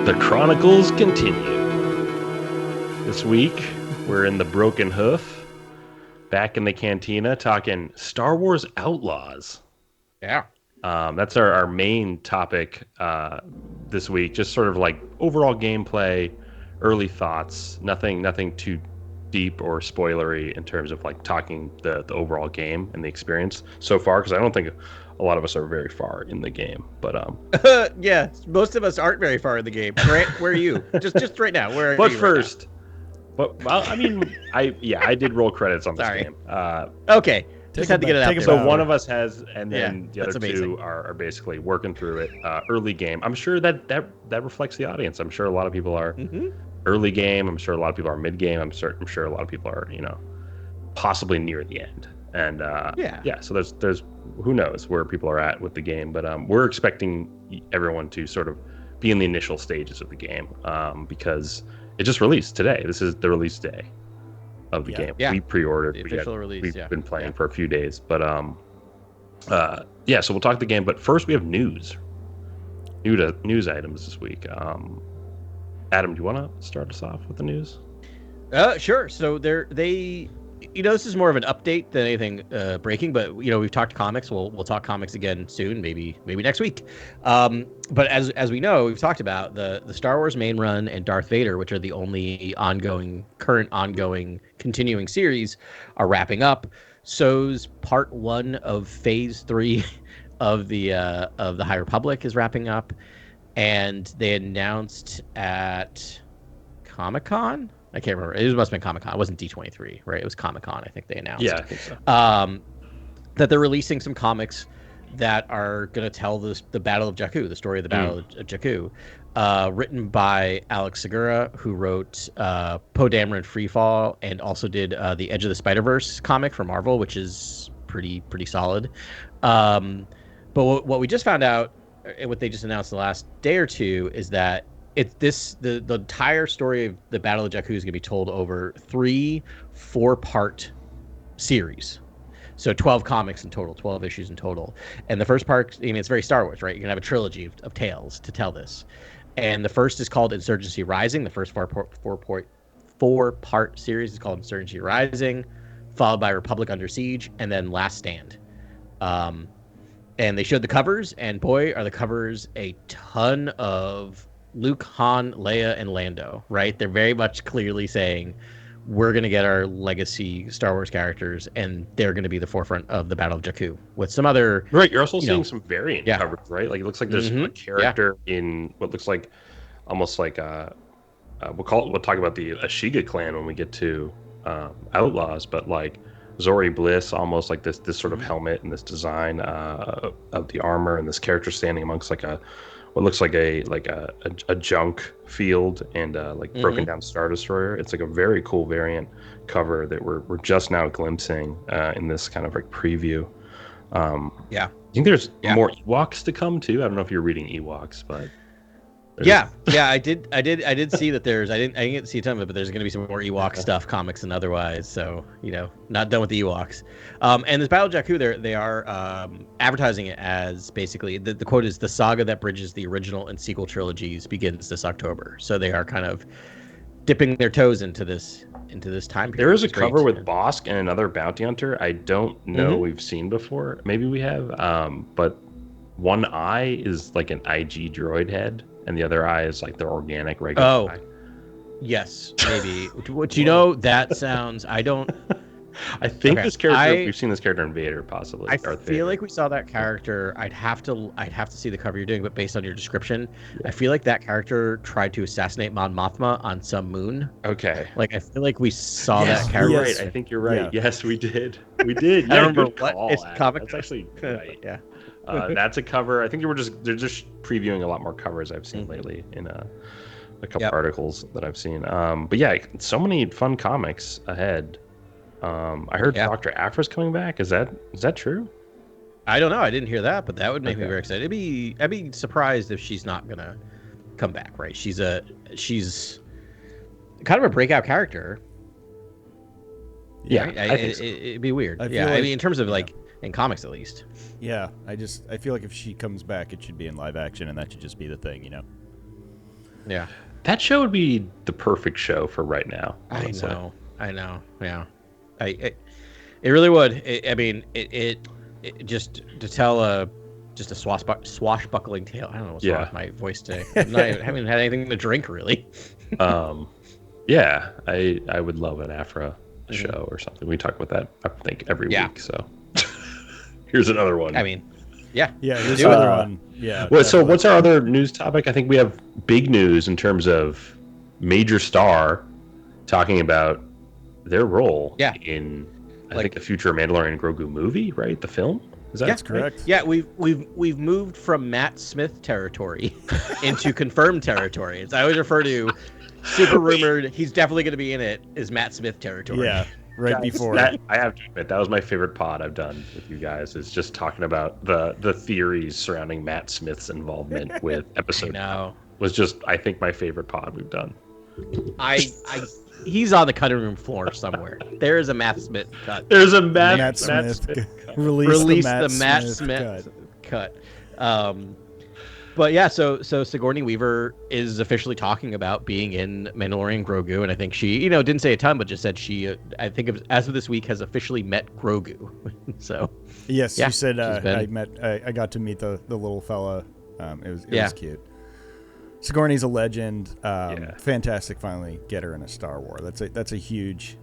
The Chronicles continue. This week, we're in the Broken Hoof, back in the Cantina, talking Star Wars Outlaws. Yeah. That's our main topic this week. Just sort of like overall gameplay, early thoughts. Nothing too deep or spoilery in terms of like talking the overall game and the experience so far, because I don't think a lot of us are very far in the game. But yeah, most of us aren't very far in the game. Grant, where are you? just right now. Where are but you? First, well, I mean, I did roll credits on this Sorry. game. Okay. Just had to get it out there. So one of us has, and then Yeah, the other two are basically working through it. Early game. I'm sure that reflects the audience. I'm sure a lot of people are early game. I'm sure a lot of people are mid game. I'm sure a lot of people are, possibly near the end. And so there's who knows where people are at with the game, but we're expecting everyone to sort of be in the initial stages of the game because it just released today. This is the release day of the game. We pre-ordered. The official release. We've been playing for a few days, but so we'll talk the game. But first, we have news items this week. Adam, do you want to start us off with the news? Sure. So this is more of an update than anything breaking, but we've talked comics. We'll talk comics again soon, maybe next week. But as we know, we've talked about the Star Wars main run and Darth Vader, which are the only current ongoing continuing series, are wrapping up. So's part 1 of Phase 3 of the High Republic is wrapping up, and they announced at Comic-Con. I can't remember. It must have been Comic-Con. It wasn't D23, right? It was Comic-Con, I think they announced. Yeah, I think so. That they're releasing some comics that are going to tell the Battle of Jakku, the story of the Battle of Jakku, written by Alex Segura, who wrote Poe Dameron Freefall and also did the Edge of the Spider-Verse comic for Marvel, which is pretty solid. But what we just found out, and what they just announced the last day or two, is that the entire story of the Battle of Jakku is going to be told over 3 4-part series. So 12 comics in total, 12 issues in total. And the first part, it's very Star Wars, right? You're going to have a trilogy of tales to tell this. And the first is called Insurgency Rising. The first 4-part series is called Insurgency Rising, followed by Republic Under Siege, and then Last Stand. And they showed the covers, and boy, are the covers a ton of Luke, Han, Leia, and Lando, right? They're very much clearly saying we're going to get our legacy Star Wars characters, and they're going to be the forefront of the Battle of Jakku with some other... Right, you're also seeing some variant covers, right? Like, it looks like there's a character in what looks like almost like we'll talk about the Ashiga clan when we get to Outlaws, but like Zori Bliss, almost like this sort of helmet and this design of the armor, and this character standing amongst like what looks like a junk field and broken down Star Destroyer. It's like a very cool variant cover that we're just now glimpsing in this kind of like preview. I think there's more Ewoks to come too. I don't know if you're reading Ewoks, but I did see that I didn't get to see a ton of it, but there's going to be some more Ewok stuff, comics and otherwise. So not done with the Ewoks. And this Battle of Jakku, they are advertising it as basically the quote is, "The saga that bridges the original and sequel trilogies begins this October." So they are kind of dipping their toes into this time period. There is a cover with Bosk and another bounty hunter. I don't know we've seen before. Maybe we have. But one eye is like an IG droid head, and the other eye is like their organic regular eye. Yes, maybe. That sounds... I think this character, we've seen this character in Vader, possibly. I feel like we saw that character. I'd have to see the cover you're doing, but based on your description, I feel like that character tried to assassinate Mon Mothma on some moon. Okay. Like, I feel like we saw that character. You're right. I think you're right. Yeah. Yes, we did. We did. I don't remember what. It's comic. That's actually right. Yeah. That's a cover. I think they're just previewing a lot more covers I've seen lately in a couple articles that I've seen. But yeah, so many fun comics ahead. I heard Dr. Aphra's coming back. Is that true? I don't know. I didn't hear that, but that would make me very excited. I'd be surprised if she's not gonna come back. Right? She's kind of a breakout character. Yeah, right? I think so. It'd be weird. I mean, in terms of like in comics at least. Yeah, I feel like if she comes back, it should be in live action, and that should just be the thing, Yeah. That show would be the perfect show for right now. Honestly. I know. Yeah. It really would. It just to tell just a swashbuckling tale. I don't know what's wrong with my voice today. I haven't had anything to drink really. Yeah, I would love an Afra show or something. We talk about that, I think, every week. So here's another one. I mean, yeah, here's another one. Yeah. So what's our other news topic? I think we have big news in terms of major star talking about their role in I think the future Mandalorian Grogu movie, right? The film. Is that That's correct? Right? Yeah, we've moved from Matt Smith territory into confirmed territory. As I always refer to, super rumored. He's definitely going to be in it. Is Matt Smith territory? Yeah, right before. I have to admit that was my favorite pod I've done with you guys. Is just talking about the theories surrounding Matt Smith's involvement with episode. Was just I think my favorite pod we've done. He's on the cutting room floor somewhere. There is a Matt Smith cut. There's a Matt Smith cut. Release the Matt Smith cut. But yeah, so Sigourney Weaver is officially talking about being in Mandalorian Grogu, and I think she, didn't say a ton, but just said she, I think as of this week, has officially met Grogu. So yes, you said I got to meet the little fella. It was cute. Sigourney's a legend. Fantastic. Finally, get her in a Star Wars. That's a huge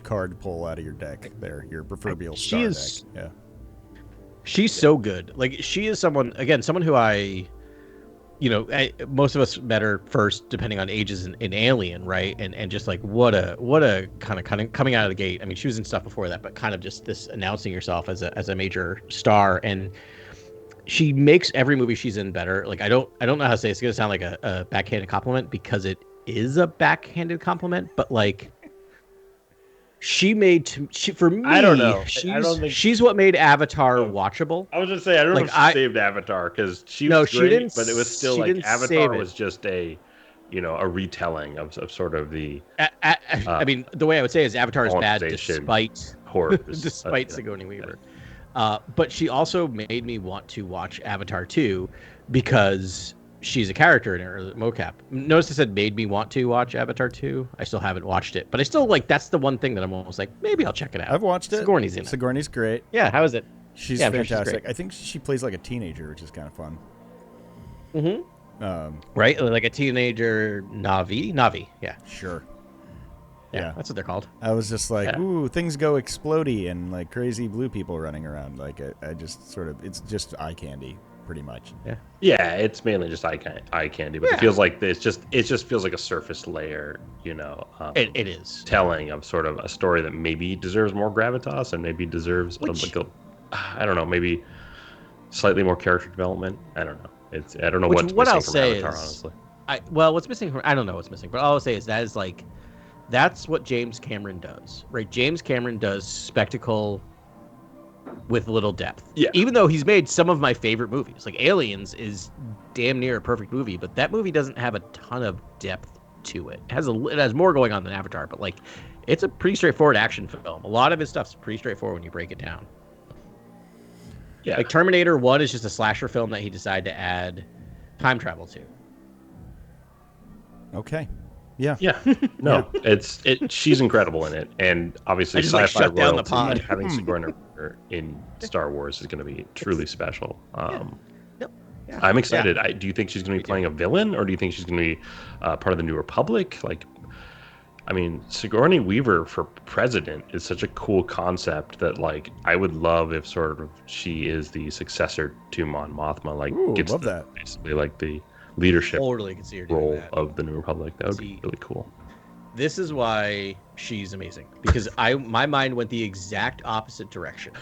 card to pull out of your deck there. Your proverbial star deck. Yeah. She's so good. Like she is someone who most of us met her first, depending on ages in Alien, right? And just like what a kind of coming out of the gate. I mean, she was in stuff before that, but kind of just this announcing yourself as a major star, and she makes every movie she's in better. Like I don't know how to say it. It's gonna sound like a backhanded compliment because it is a backhanded compliment, but like for me, I don't know. She's what made Avatar watchable. I was just saying I don't know if she saved Avatar because she was great, but it was still like Avatar was just a retelling of sort of the. I mean, the way I would say is Avatar is bad despite horrors, despite Sigourney Weaver. But she also made me want to watch Avatar 2 because she's a character in her mocap. Notice I said made me want to watch Avatar 2. I still haven't watched it, but I still that's the one thing that I'm almost like, maybe I'll check it out. I've watched it. Sigourney's in it. Sigourney's great. Yeah, how is it? She's fantastic. I think she plays like a teenager, which is kind of fun. Mm-hmm. Right? Like a teenager Navi. Yeah. Sure. Yeah, that's what they're called. I was just like, ooh, things go explodey and like crazy blue people running around. Like I just sort of, it's just eye candy, pretty much. Yeah, it's mainly just eye candy, but it feels like it just feels like a surface layer, it is telling of sort of a story that maybe deserves more gravitas and maybe deserves I don't know, maybe slightly more character development. I don't know. I don't know what's missing from Avatar, honestly. What's missing from I don't know what's missing, but all I'll say is that's what James Cameron does, right? James Cameron does spectacle with little depth. Yeah. Even though he's made some of my favorite movies, like Aliens is damn near a perfect movie, but that movie doesn't have a ton of depth to it. It has more going on than Avatar, but like it's a pretty straightforward action film. A lot of his stuff's pretty straightforward when you break it down. Yeah. Like Terminator 1 is just a slasher film that he decided to add time travel to. Okay. Yeah. No, she's incredible in it, and obviously sci-fi royalty having Sigourney Weaver in Star Wars is going to be truly special. I'm excited. Do you think she's going to be playing a villain, or do you think she's going to be part of the New Republic? Like, I mean, Sigourney Weaver for president is such a cool concept that, like, I would love if sort of she is the successor to Mon Mothma. Like, gets that basically like the leadership role of the New Republic. That would be really cool. This is why she's amazing, because my mind went the exact opposite direction.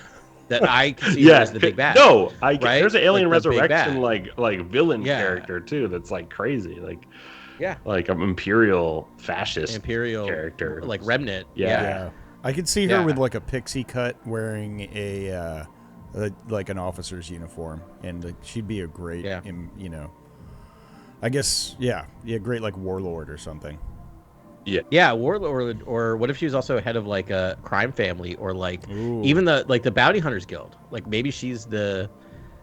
That I can see her as the big bad. No, right? There's an Alien Resurrection like villain character too. That's like crazy. Like an imperial fascist character, like remnant. Yeah. I could see her with like a pixie cut, wearing a like an officer's uniform, and she'd be a great, I guess, great like warlord or something. Yeah, warlord, or what if she was also head of like a crime family, or like even the bounty hunters guild? Like maybe she's the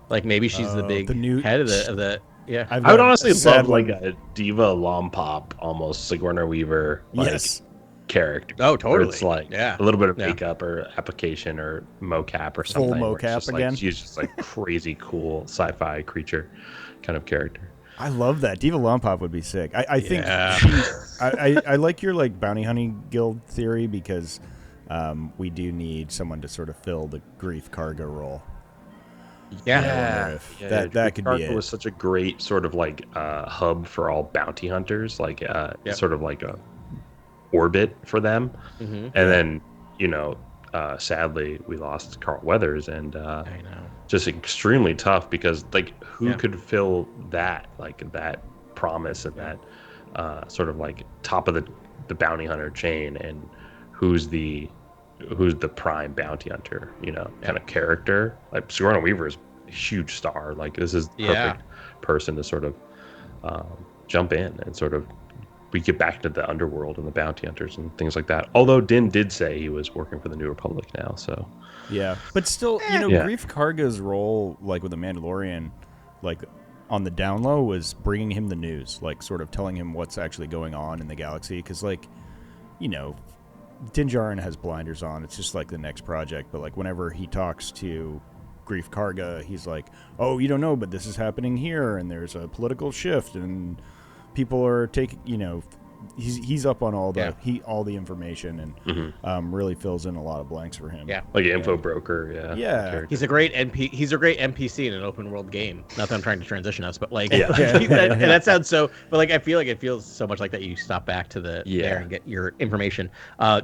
big head of the Yeah, I would honestly love like a Diva Lompop, almost Sigourney Weaver, character. Oh, totally. It's like a little bit of makeup or application or mocap or something. Full mocap again. Like, she's just like crazy cool sci-fi creature kind of character. I love that. Diva Lompop would be sick. I think I like your like bounty hunting guild theory because we do need someone to sort of fill the Grief Karga role. That could be it. Was such a great sort of like hub for all bounty hunters, like sort of like a orbit for them. And then sadly we lost Carl Weathers, and I know, just extremely tough because like who could fill that, like that promise and that sort of like top of the bounty hunter chain, and who's the prime bounty hunter, kind of character. Like Sigourney Weaver is a huge star. Like this is the perfect person to sort of jump in and sort of we get back to the underworld and the bounty hunters and things like that. Although Din did say he was working for the New Republic now, so but still, Grief Karga's role, like with the Mandalorian, like on the down low, was bringing him the news, like sort of telling him what's actually going on in the galaxy, because like Din Djarin has blinders on. It's just like the next project. But like whenever he talks to Grief Karga, he's like, "Oh, you don't know, but this is happening here, and there's a political shift, and people are taking." He's up on all the all the information, and really fills in a lot of blanks for him. Yeah, like an info broker. Yeah. He's a great NPC in an open world game. Not that I'm trying to transition us, but like, that sounds so. But like, I feel like it feels so much like that. You stop back to the there and get your information.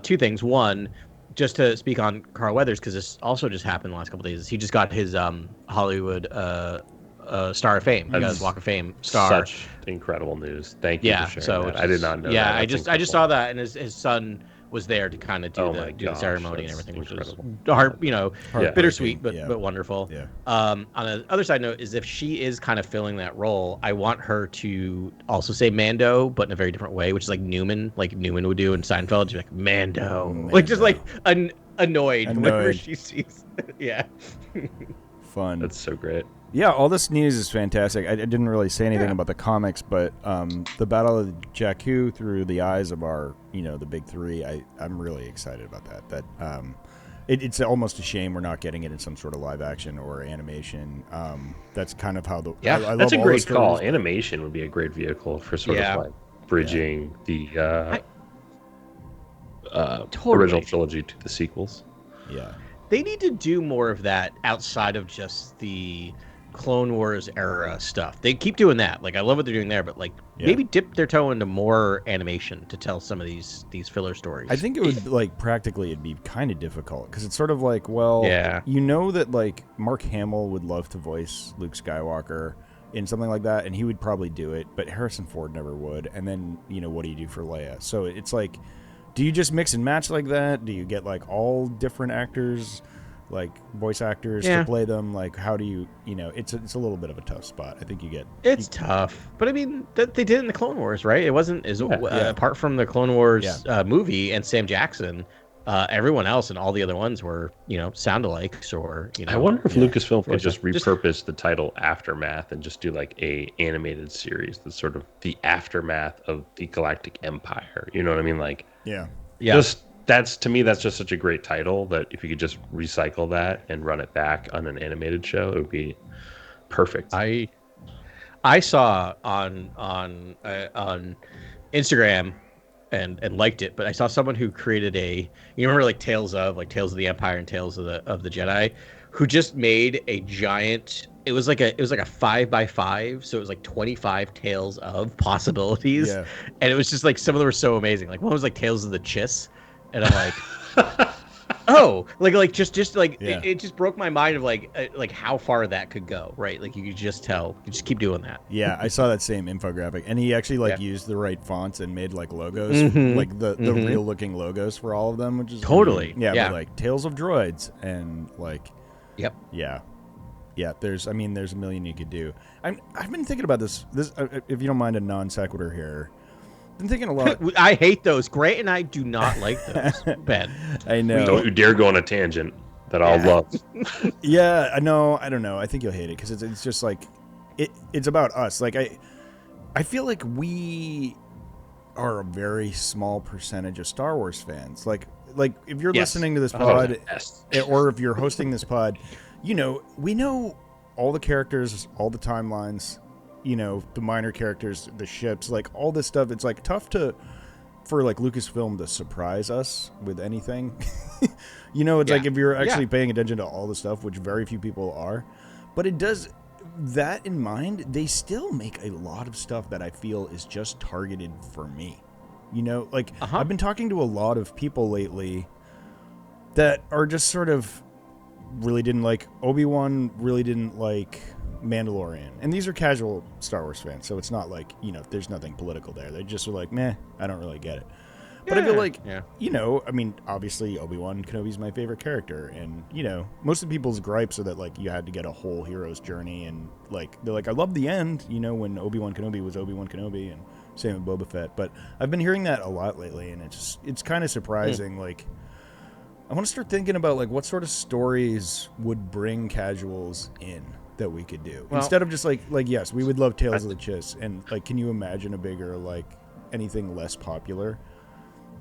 Two things. One, just to speak on Carl Weathers, because this also just happened the last couple of days. He just got his Hollywood Star of Fame. He got his Walk of Fame star. Such incredible news. Thank you for sharing that. I did not know that. I just saw that, and his son was there to kind of do the ceremony and everything, which was hard, bittersweet, but wonderful. Yeah. On the other side note is if she is kind of filling that role, I want her to also say Mando, but in a very different way, which is like Newman would do in Seinfeld. She's like Mando. Like just like annoyed whenever she sees. Fun. That's so great. Yeah, all this news is fantastic. I didn't really say anything about the comics, but the Battle of Jakku through the eyes of our, the big three, I'm really excited about that. It's almost a shame we're not getting it in some sort of live action or animation. That's kind of how I that's a great call. Animation would be a great vehicle for sort of like bridging the original trilogy to the sequels. Yeah. They need to do more of that outside of just the Clone Wars era stuff. They keep doing that. Like I love what they're doing there, but like maybe dip their toe into more animation to tell some of these filler stories. I think it would practically it'd be kind of difficult because it's sort of like that like Mark Hamill would love to voice Luke Skywalker in something like that, and he would probably do it, but Harrison Ford never would. And then what do you do for Leia? So it's like, do you just mix and match like that? Do you get like all different actors, like voice actors to play them? Like how do you, it's a little bit of a tough spot. I think it's tough. But I mean, they did it in the Clone Wars, right? It wasn't apart from the Clone Wars movie and Sam Jackson, everyone else and all the other ones were, sound-alikes or, I wonder if Lucasfilm could just repurpose the title Aftermath and just do like a animated series that's sort of the aftermath of the Galactic Empire. You know what I mean? Like, to me, that's just such a great title that if you could just recycle that and run it back on an animated show, it would be perfect. I saw on Instagram and liked it, but I saw someone who created you remember like Tales of the Empire and Tales of the Jedi, who just made a giant. It was like a 5x5, so it was like 25 tales of possibilities, and it was just like some of them were so amazing. Like one was like Tales of the Chiss, and I'm like, oh, it just broke my mind of like how far that could go, right? Like you could just tell, you just keep doing that. Yeah, I saw that same infographic, and he actually used the right fonts and made like logos, like the real looking logos for all of them, which is totally but like Tales of Droids and like there's a million you could do. I've been thinking about this if you don't mind a non sequitur here. I've been thinking a lot. I hate those. Grant and I do not like those. Ben. I know. Don't you dare go on a tangent that I'll love. I know. I don't know. I think you'll hate it because it's just like it's about us. Like I feel like we are a very small percentage of Star Wars fans. Like if you're listening to this pod, or if you're hosting this pod, we know all the characters, all the timelines, the minor characters, the ships, like all this stuff. It's like tough for like Lucasfilm to surprise us with anything. It's like if you're actually paying attention to all the stuff, which very few people are, but it does. That in mind, they still make a lot of stuff that I feel is just targeted for me. I've been talking to a lot of people lately that are just sort of really didn't like Obi-Wan, really didn't like Mandalorian. And these are casual Star Wars fans, so it's not like, there's nothing political there. They just are like, meh, I don't really get it. But I feel like, obviously Obi-Wan Kenobi's my favorite character. And, most of people's gripes are that, like, you had to get a whole hero's journey. And, like, they're like, I love the end, when Obi-Wan Kenobi was Obi-Wan Kenobi. And same with Boba Fett. But I've been hearing that a lot lately. And it's kind of surprising. Like, I want to start thinking about, like, what sort of stories would bring casuals in that we could do. Well, instead of just, like yes, we would love Tales of the Chiss. And, like, can you imagine a bigger, like, anything less popular?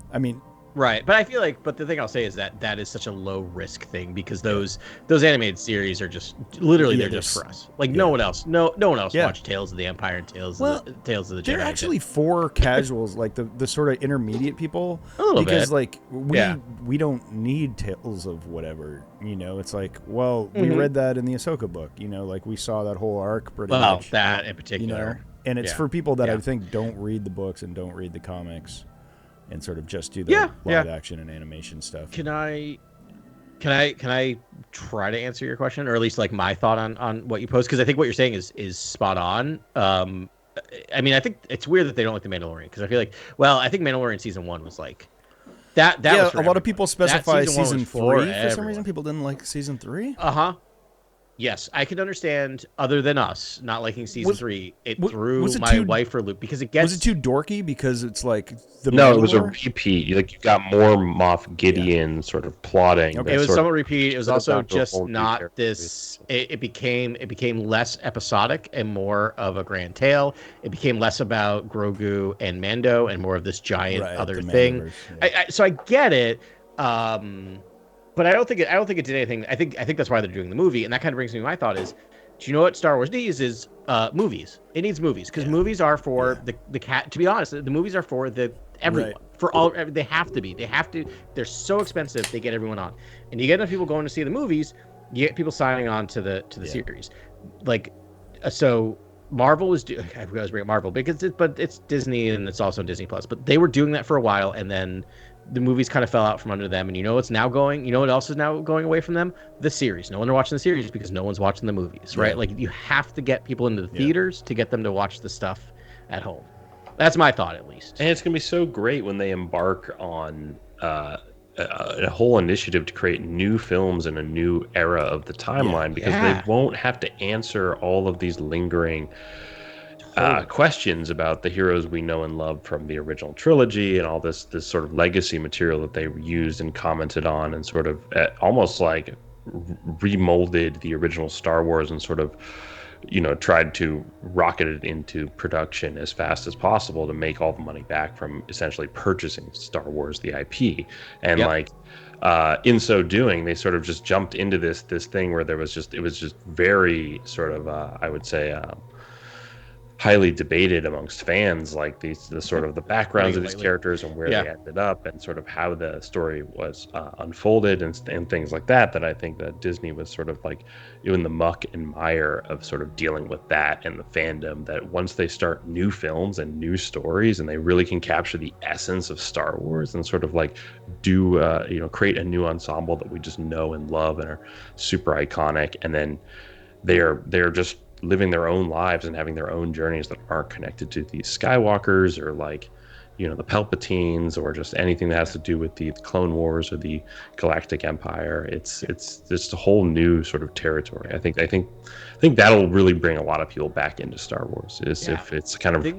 I mean, right, but I feel like, the thing I'll say is that is such a low risk thing because those animated series are just literally they're just for us. Like no one else watched Tales of the Empire and Tales of the Jedi. They're actually for casuals, like the sort of intermediate people, a little because bit. Like we don't need Tales of whatever. It's like, well, we read that in the Ahsoka book. Like we saw that whole arc pretty much. That in particular. And it's for people that I think don't read the books and don't read the comics. And sort of just do the live action and animation stuff. Can I try to answer your question, or at least like my thought on what you posed? Because I think what you're saying is spot on. I mean, I think it's weird that they don't like the Mandalorian because I feel like, I think Mandalorian season 1 was like that. That was a lot of people specify season 3 for some everyone. reason. People didn't like season 3. Yes, I can understand. Other than us not liking season 3, it threw my wife for a loop because it gets. Was it too dorky? Because it's like it was a repeat. Like you got more Moff Gideon sort of plotting. Okay, it was somewhat repeat. It was also just not this. It became less episodic and more of a grand tale. It became less about Grogu and Mando and more of this giant other thing. So I get it. But I don't think it did anything. I think that's why they're doing the movie, and that kind of brings me to my thought is, do you know what Star Wars needs is movies. It needs movies because movies are for the cat. To be honest, the movies are for everyone. For all, they have to be. They're so expensive. They get everyone on, and you get enough people going to see the movies. You get people signing on to the series, like so. Marvel was I forgot to bring up Marvel because it's Disney and it's also Disney Plus. But they were doing that for a while, and then the movies kind of fell out from under them. And you know what's now going? You know what else is now going away from them? The series. No one are watching the series because no one's watching the movies, right? Like you have to get people into the theaters to get them to watch the stuff at home. That's my thought, at least. And it's gonna be so great when they embark on a whole initiative to create new films in a new era of the timeline because they won't have to answer all of these lingering questions about the heroes we know and love from the original trilogy and all this sort of legacy material that they used and commented on and sort of almost like remolded the original Star Wars and sort of tried to rocket it into production as fast as possible to make all the money back from essentially purchasing Star Wars, the IP. And in so doing, they sort of just jumped into this thing where it was just very sort of, I would say, highly debated amongst fans, like the sort of the backgrounds of these characters and where they ended up and sort of how the story was unfolded and things like that I think that Disney was sort of like in the muck and mire of sort of dealing with that and the fandom, that once they start new films and new stories and they really can capture the essence of Star Wars and sort of like do create a new ensemble that we just know and love and are super iconic, and then they're just living their own lives and having their own journeys that aren't connected to these Skywalkers or like, the Palpatines or just anything that has to do with the Clone Wars or the Galactic Empire. It's just a whole new sort of territory. I think that'll really bring a lot of people back into Star Wars if it's kind of built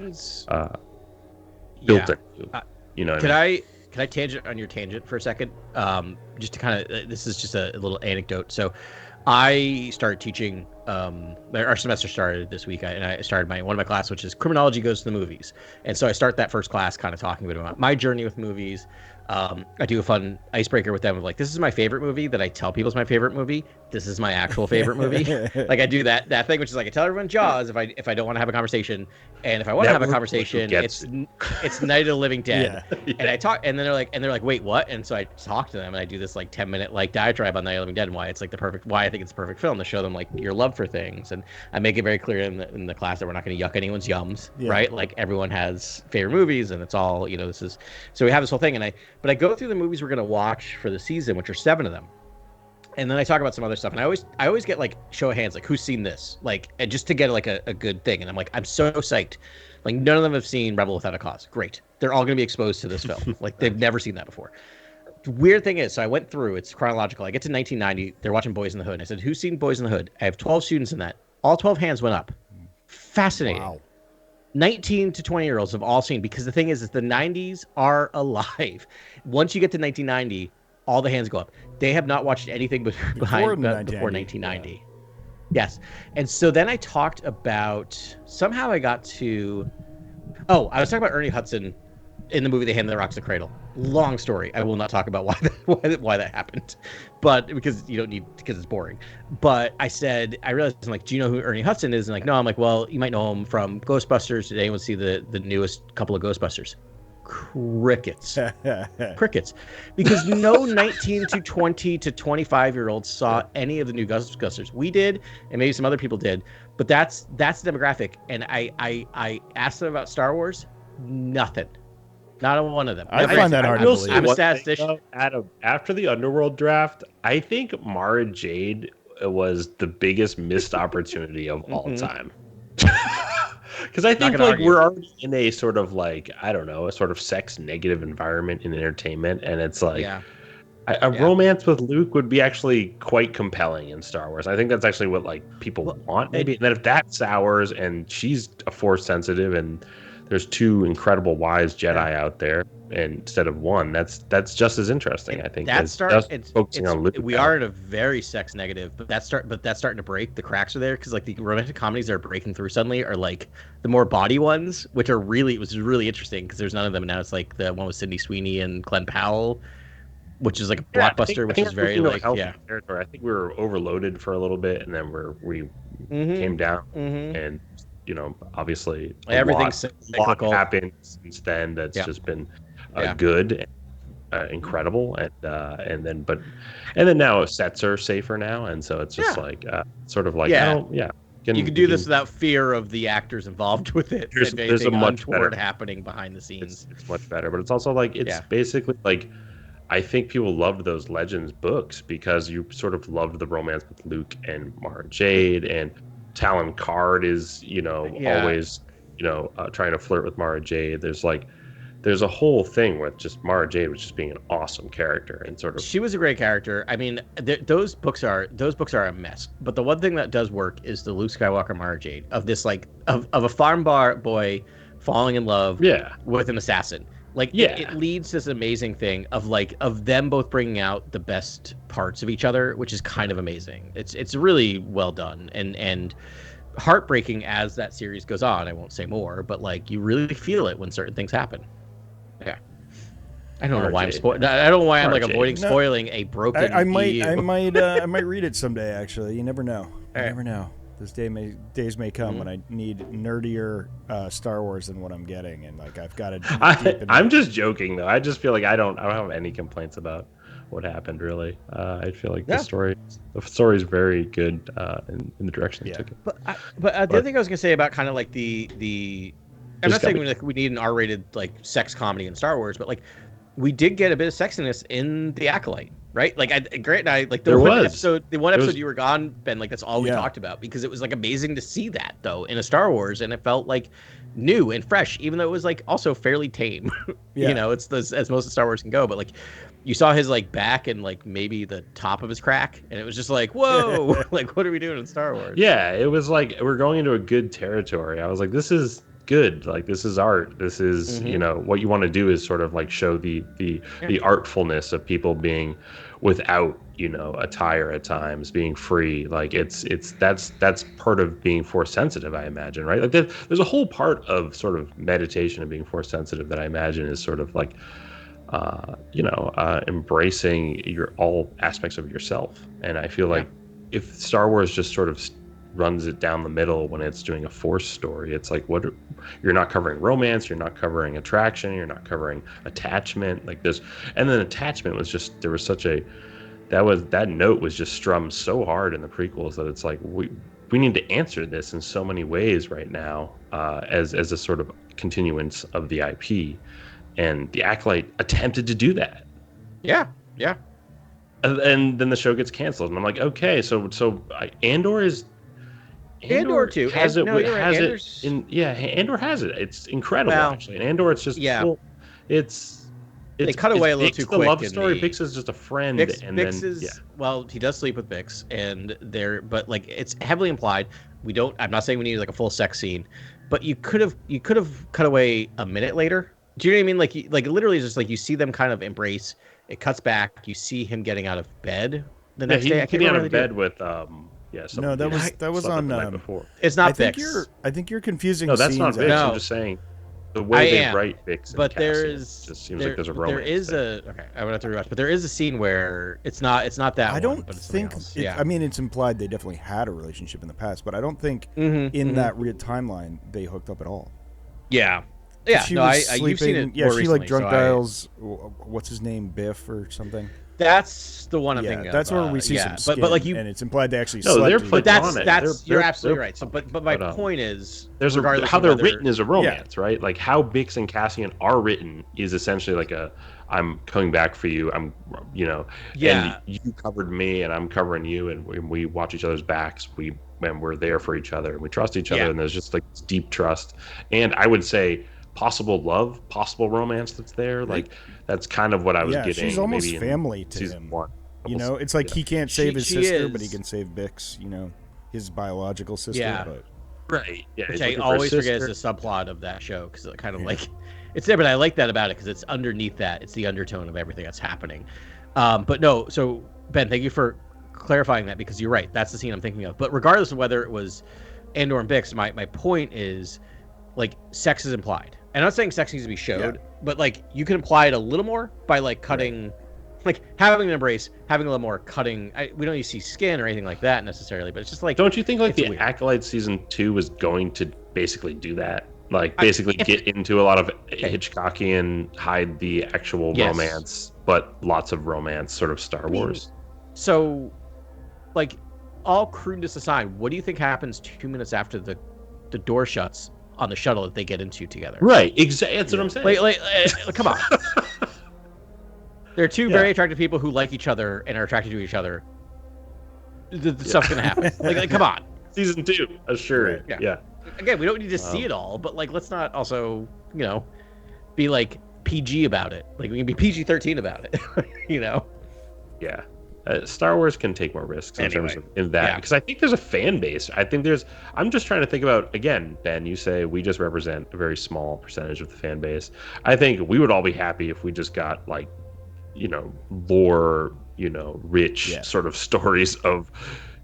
in. Can I tangent on your tangent for a second? Just to kind of, this is just a little anecdote. So I started teaching our semester started this week, and I started one of my classes, which is criminology goes to the movies. And so I start that first class kind of talking a bit about my journey with movies. I do a fun icebreaker with them of like, this is my favorite movie that I tell people is my favorite movie. This is my actual favorite movie. Like I do that thing, which is like I tell everyone Jaws if I don't want to have a conversation, and if I want to have a conversation, it's Night of the Living Dead. Yeah. And I talk, and then they're like, wait, what? And so I talk to them, and I do this like 10-minute like diatribe on Night of the Living Dead and why it's like why I think it's the perfect film to show them like your love for things, and I make it very clear in the class that we're not going to yuck anyone's yums, right? Like everyone has favorite movies, and it's all this is. So we have this whole thing, but I go through the movies we're going to watch for the season, which are 7 of them. And then I talk about some other stuff, and I always get like show of hands, like who's seen this, like, and just to get like a good thing. And I'm like, I'm so psyched. Like none of them have seen Rebel Without a Cause. Great, they're all going to be exposed to this film. Like they've never seen that before. The weird thing is, so I went through. It's chronological. I get to 1990. They're watching Boys in the Hood. And I said, who's seen Boys in the Hood? I have 12 students in that. All 12 hands went up. Fascinating. Wow. 19 to 20-year-olds have all seen, because the thing is the 90s are alive. Once you get to 1990, all the hands go up. They have not watched anything before 1990. Yeah. Yes. And so then I talked about, somehow I got to, I was talking about Ernie Hudson in the movie They Hand the Rocks the Cradle. Long story. I will not talk about why that happened, but because you don't need, because it's boring. But I realized, I'm like, do you know who Ernie Hudson is? And like, no. I'm like, well, you might know him from Ghostbusters. Did anyone see the newest couple of Ghostbusters? Crickets. Because no 19 to 20 to 25-year-olds saw any of the new Ghostbusters. We did, and maybe some other people did, but that's the demographic. And I asked them about Star Wars. Nothing. Not one of them. I find that hard to believe. I'm a statistician. After the Underworld draft, I think Mara Jade was the biggest missed opportunity of all time. Because I think like we're already in a sort of like, I don't know, a sort of sex negative environment in entertainment, and it's like a romance with Luke would be actually quite compelling in Star Wars. I think that's actually what like people want, maybe. And then if that sours, and she's a Force sensitive, and there's 2 incredible wise Jedi out there, and instead of 1, that's just as interesting. I think focusing on Luke. We are in a very sex negative, but that's starting to break. The cracks are there, because like the romantic comedies that are breaking through suddenly are like the more body ones, which are was really interesting, because there's none of them now. It's like the one with Sydney Sweeney and Glenn Powell, which is like a blockbuster, which is very like territory. I think we were overloaded for a little bit, and then we came down, and obviously everything's a lot happened since then. That's just been good, incredible, and then now sets are safer now, and so it's just like sort of like you can do this without fear of the actors involved with it. There's a much untoward happening behind the scenes. It's much better, but it's also like it's basically like, I think people loved those Legends books because you sort of loved the romance with Luke and Mara Jade, and Talon Card is always trying to flirt with Mara Jade. There's a whole thing with just Mara Jade, which is being an awesome character, and sort of she was a great character. I mean, those books are a mess. But the one thing that does work is the Luke Skywalker Mara Jade of this like of a farm boy falling in love with an assassin. Like it leads to this amazing thing of them both bringing out the best parts of each other, which is kind of amazing. It's really well done and heartbreaking as that series goes on. I won't say more, but like you really feel it when certain things happen. Yeah. I don't know why I'm spoiling. I don't know why I'm like avoiding spoiling a broken. I might read it someday. Actually, you never know. You never know. Those days may come when I need nerdier Star Wars than what I'm getting, and like I've got to. I'm just joking though. I just feel like I don't have any complaints about what happened. Really, I feel like the story is very good in the direction they took it. But the other thing I was gonna say about kind of like the I'm not saying we need an R-rated like sex comedy in Star Wars, but like we did get a bit of sexiness in The Acolyte. Right, like Grant and I, like the one episode you were gone, Ben. Like that's all we talked about, because it was like amazing to see that though in a Star Wars, and it felt like new and fresh, even though it was like also fairly tame. It's as most of Star Wars can go, but like you saw his like back and like maybe the top of his crack, and it was just like, whoa, like what are we doing in Star Wars? Yeah, it was like we're going into a good territory. I was like, this is good. Like this is art. This is what you want to do is sort of like show the artfulness of people being without, you know, attire at times, being free. Like that's part of being force sensitive, I imagine, right? Like there's a whole part of sort of meditation and being force sensitive that I imagine is sort of like embracing all aspects of yourself. And I feel like if Star Wars just sort of runs it down the middle when it's doing a force story, it's like, you're not covering romance, you're not covering attraction, you're not covering attachment, like this. And then attachment was just, there was such a, that note was just strummed so hard in the prequels that it's like, we need to answer this in so many ways right now, as a sort of continuance of the IP. And the Acolyte attempted to do that. Yeah. And then the show gets canceled, and I'm like, okay, so Andor too has it. Andor has it. It's incredible, actually. And Andor, it's just they cut away a little too quick. The love story. Bix is just a friend, well, he does sleep with Bix, but like it's heavily implied. I'm not saying we need like a full sex scene, but you could have cut away a minute later. Do you know what I mean? Like literally, it's just like you see them kind of embrace. It cuts back. You see him getting out of bed the next day. Getting out of bed with No, that was on the night before. It's not Bix. I think you're confusing. No, that's scenes not Bix. No. I'm just saying the way they write Bix. But and Cassian, just seems like there's a romance. There is okay. I would have to rewatch, but there is a scene where it's not that. I don't one, but it's think. I mean, it's implied they definitely had a relationship in the past, but I don't think in that weird timeline they hooked up at all. Yeah. Yeah, you've seen it. Yeah, she recently, like drunk dials. What's his name, Biff or something? That's the one I'm thinking of. That's where we see some skin, but like and it's implied they actually. No, they're platonic. But you're absolutely right. So, but my point is, there's how they're written is a romance, right? Like how Bix and Cassian are written is essentially like I'm coming back for you. And you covered me, and I'm covering you, and we watch each other's backs. We're there for each other, and we trust each other, and there's just like this deep trust. And I would say, possible love, possible romance that's there. Like that's kind of what I was getting. She's almost maybe family to him. You know, it's like he can't save his sister, but he can save Bix. You know, his biological sister. Yeah. But... Right. Yeah. Which I always forget is the subplot of that show because it kind of like it's there, but I like that about it because it's underneath that. It's the undertone of everything that's happening. But no. So Ben, thank you for clarifying that because you're right. That's the scene I'm thinking of. But regardless of whether it was Andor and Bix, my point is like sex is implied. I'm not saying sex needs to be showed, but like you can imply it a little more by like cutting, like having an embrace, having a little more cutting. We don't need to see skin or anything like that necessarily, but it's just like. Don't you think like the Acolyte season 2 was going to basically do that? Like basically get into a lot of Hitchcockian, hide the actual romance, but lots of romance, sort of Star Wars. So, like, all crudeness aside, what do you think happens 2 minutes after the door shuts on the shuttle that they get into together? Right, exactly. That's what I'm saying. Like, come on. They're two very attractive people who like each other and are attracted to each other. The stuff's gonna happen. like, come on. Season 2, assured. Yeah. Again, we don't need to see it all, but like, let's not also, be like PG about it. Like, we can be PG-13 about it. Yeah. Star Wars can take more risks in terms of that because I think there's a fan base. I'm just trying to think about, again, Ben, you say we just represent a very small percentage of the fan base. I think we would all be happy if we just got like, lore, rich sort of stories of,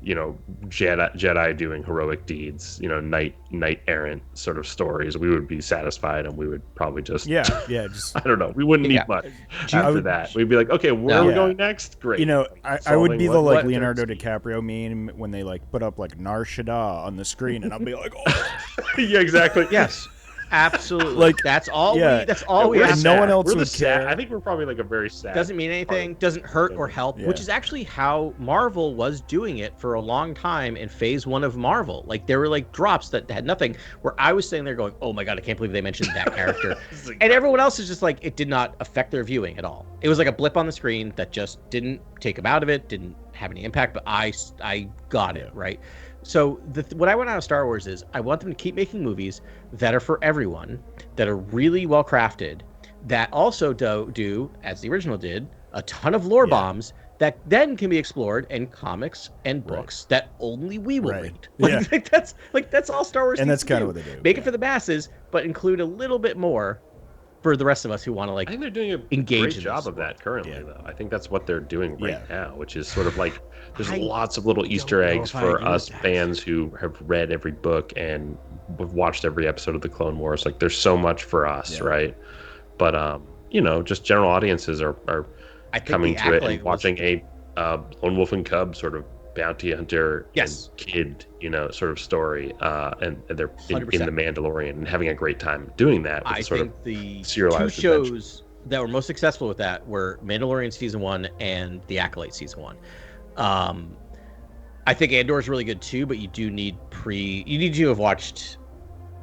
Jedi doing heroic deeds, knight errant sort of stories. We would be satisfied, and we would probably just just I don't know. We wouldn't need much after that. We'd be like, okay, where are we going next? Great. I would be the like Leonardo DiCaprio meme when they like put up like Nar Shaddaa on the screen, and I'll be like, oh, yeah, exactly. Yes. Absolutely. Like that's all. That's all we. And no one else would care. I think we're probably like a very sad. Doesn't mean anything. Doesn't hurt or help. Which is actually how Marvel was doing it for a long time in Phase 1 of Marvel. Like there were like drops that had nothing. Where I was sitting there going, "Oh my god, I can't believe they mentioned that character," and everyone else is just like, it did not affect their viewing at all. It was like a blip on the screen that just didn't take them out of it. Didn't have any impact. But I got it right. So what I want out of Star Wars is I want them to keep making movies that are for everyone, that are really well crafted, that also do, as the original did, a ton of lore bombs that then can be explored in comics and books that only we will read. That's all Star Wars. And that's kind of what they do. Make it for the masses, but include a little bit more for the rest of us who want to like. I think they're doing a great job of that currently, though. I think that's what they're doing right now, which is sort of like there's lots of little Easter eggs for us fans who have read every book and have watched every episode of the Clone Wars. Like there's so much for us, right? But just general audiences are coming to it and watching a lone wolf and cub sort of bounty hunter and kid, sort of story, and they're in The Mandalorian and having a great time doing that. With the two shows that were most successful with that were Mandalorian season 1 and The Acolyte season 1. I think Andor is really good too, but you need to have watched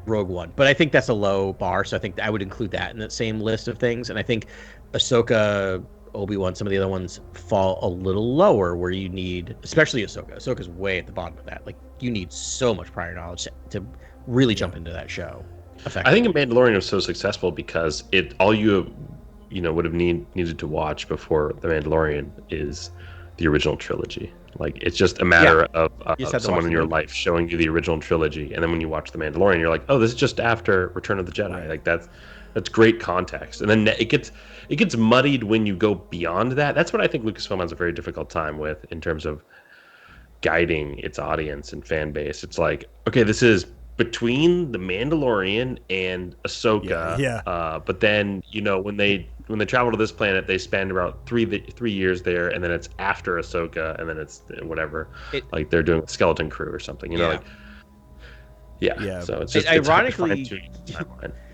Rogue One. But I think that's a low bar, so I think I would include that in that same list of things. And I think Ahsoka, Obi-Wan, some of the other ones fall a little lower, where you need, especially Ahsoka. Ahsoka's way at the bottom of that. Like you need so much prior knowledge to really jump into that show. I think Mandalorian was so successful because all you would have needed to watch before The Mandalorian is the original trilogy. Like it's just a matter of someone in your life showing you the original trilogy, and then when you watch The Mandalorian, you're like, oh, this is just after Return of the Jedi. Right. Like that's great context, and then it gets muddied when you go beyond that. That's what I think Lucasfilm has a very difficult time with in terms of guiding its audience and fan base. It's like, okay, this is between The Mandalorian and Ahsoka, but then when they travel to this planet, they spend about 3 years there, and then it's after Ahsoka, and then it's whatever, like they're doing a Skeleton Crew or something, like. So it's just ironically,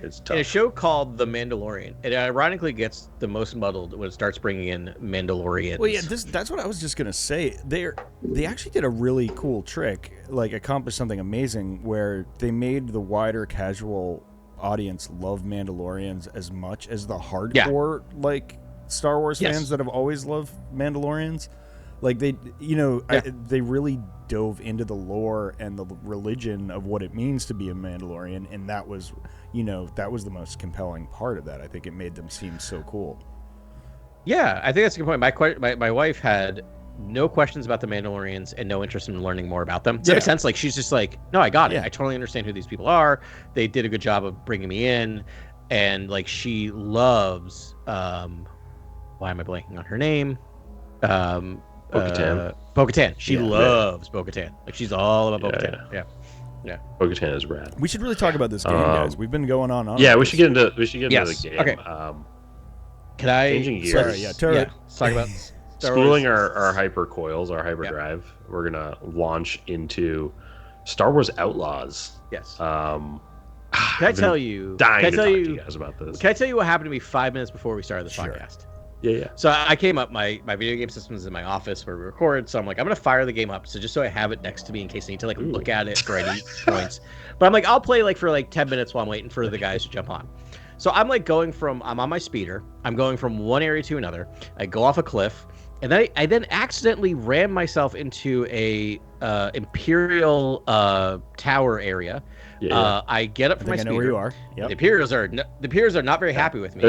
it's tough. In a show called The Mandalorian, it ironically gets the most muddled when it starts bringing in Mandalorians. Well, that's what I was just gonna say. They actually did a really cool trick, like accomplished something amazing, where they made the wider casual audience love Mandalorians as much as the hardcore like Star Wars fans that have always loved Mandalorians. Like they really dove into the lore and the religion of what it means to be a Mandalorian, and that was the most compelling part of that. I think it made them seem so cool. Yeah, I think that's a good point. My wife had no questions about the Mandalorians and no interest in learning more about them. Does that make sense? Like she's just like, no, I got it. I totally understand who these people are. They did a good job of bringing me in, and she loves. Why am I blanking on her name? Bo-Katan. She loves Bo-Katan. Like she's all about Bo-Katan. Yeah. Bo-Katan is rad. We should really talk about this game, guys. We've been going on. Yeah, we should get into the game. Okay. Can I? Changing gears. Sorry, let's talk about schooling our hypercoils, our hyperdrive. We're gonna launch into Star Wars Outlaws. Yes. Can I tell you? Dying to talk to you guys about this. Can I tell you what happened to me 5 minutes before we started this podcast? Yeah. So I came up, my video game system is in my office where we record, so I'm like, I'm gonna fire the game up, so just so I have it next to me in case I need to look at it for any points. But I'm like, I'll play for 10 minutes while I'm waiting for the guys to jump on. So I'm I'm on my speeder, I'm going from one area to another. I go off a cliff, and then I then accidentally ram myself into a Imperial tower area. I get up from my speeder. I know where you are. Yep. The Imperials are not very happy with me.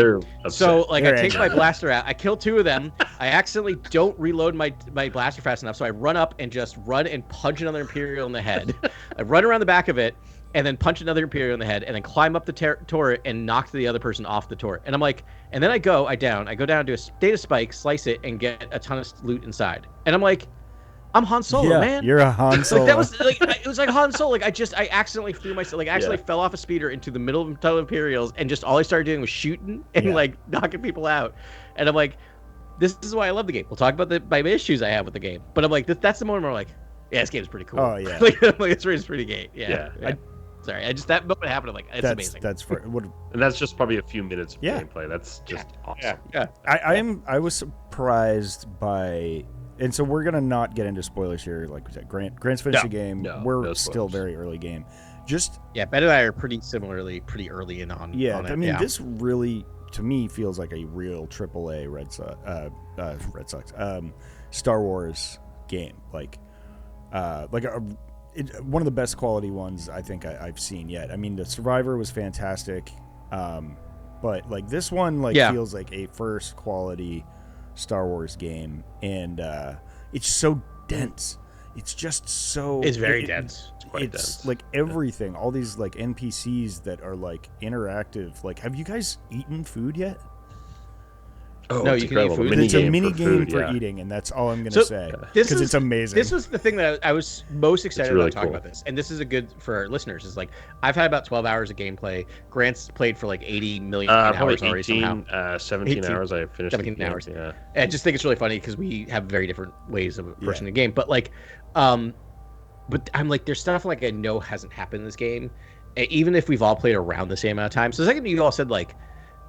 So I take my blaster out. I kill 2 of them. I accidentally don't reload my blaster fast enough, so I run up and just run and punch another Imperial in the head. I run around the back of it and then punch another Imperial in the head and then climb up the turret and knock the other person off the turret. And I'm like, and then I go down, do a data spike, slice it, and get a ton of loot inside. And I'm like, I'm Han Solo, man. You're a Han Solo. That was it was like Han Solo. I accidentally threw myself, fell off a speeder into the middle of a ton of Imperials, and just all I started doing was shooting and knocking people out. And I'm like, this is why I love the game. We'll talk about my issues I have with the game, but I'm like, that's the moment where I'm like, yeah, this game's pretty cool. Oh yeah, it's pretty great. Yeah. Sorry, that moment happened. I'm like, it's amazing. And that's just probably a few minutes of gameplay. That's just awesome. Yeah. I was surprised by. And so we're gonna not get into spoilers here. Like we said, Grant's finished the game. We're still very early game. Ben and I are pretty early in on. Yeah, on it. I mean, this really to me feels like a real AAA Star Wars game. One of the best quality ones I think I've seen yet. I mean, the Survivor was fantastic, but this one feels like a first quality Star Wars game, and it's so dense. it's just so. It's very dense. It's dense. Like everything, all these like NPCs that are like interactive. Like, have you guys eaten food yet? Oh, no, you can eat food. It's a mini game for eating, and that's all I'm going to say. Because it's amazing. This was the thing that I was most excited about talking about this. And this is a good for our listeners. Is like, I've had about 12 hours of gameplay. Grant's played for like 80 million hours already somehow. 17 hours I finished. 17 hours. Yeah. And I just think it's really funny because we have very different ways of approaching the game. But like, but I'm like, there's stuff like I know hasn't happened in this game. Even if we've all played around the same amount of time. So the second you all said like,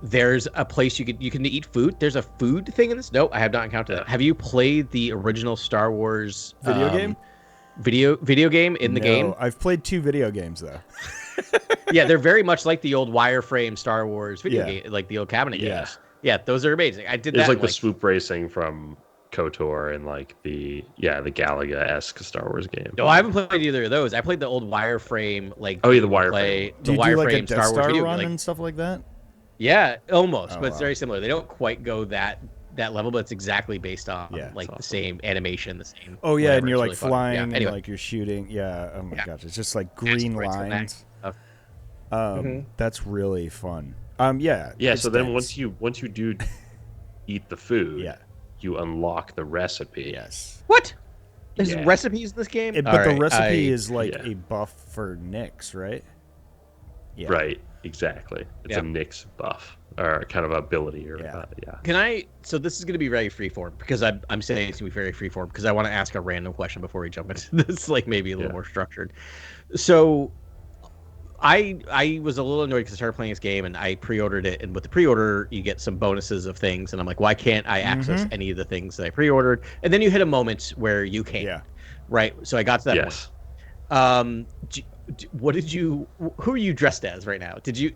there's a place you can eat food. There's a food thing in this. No, I have not encountered that. Have you played the original Star Wars video game? Video game in the game? I've played 2 video games though. Yeah, they're very much like the old wireframe Star Wars video game, like the old cabinet games. Yeah, those are amazing. I did that. It's like the swoop racing from KOTOR and like the Galaga-esque Star Wars game. No, I haven't played either of those. I played the old wireframe like the wireframe. Do you do like a Death Star run and stuff like that? Yeah, almost, but it's very similar. They don't quite go that level, but it's exactly based on the same animation, the same. Oh yeah, and you're like flying, and like you're shooting. Yeah, oh my gosh, it's just like green lines. That's really fun. Yeah. So then once you do eat the food, you unlock the recipe. Yes. What? There's recipes in this game, but the recipe is like a buff for Nyx, right? Yeah. Right. Exactly. It's a Nyx buff or kind of ability or Can I? So this is going to be very freeform because I'm saying it's going to be very freeform because I want to ask a random question before we jump into this, like maybe a little more structured. So I was a little annoyed because I started playing this game and I pre-ordered it, and with the pre-order you get some bonuses of things, and I'm like, why can't I access any of the things that I pre-ordered? And then you hit a moment where you can't. Yeah. Right. So I got to that point. What did you? Who are you dressed as right now? Did you?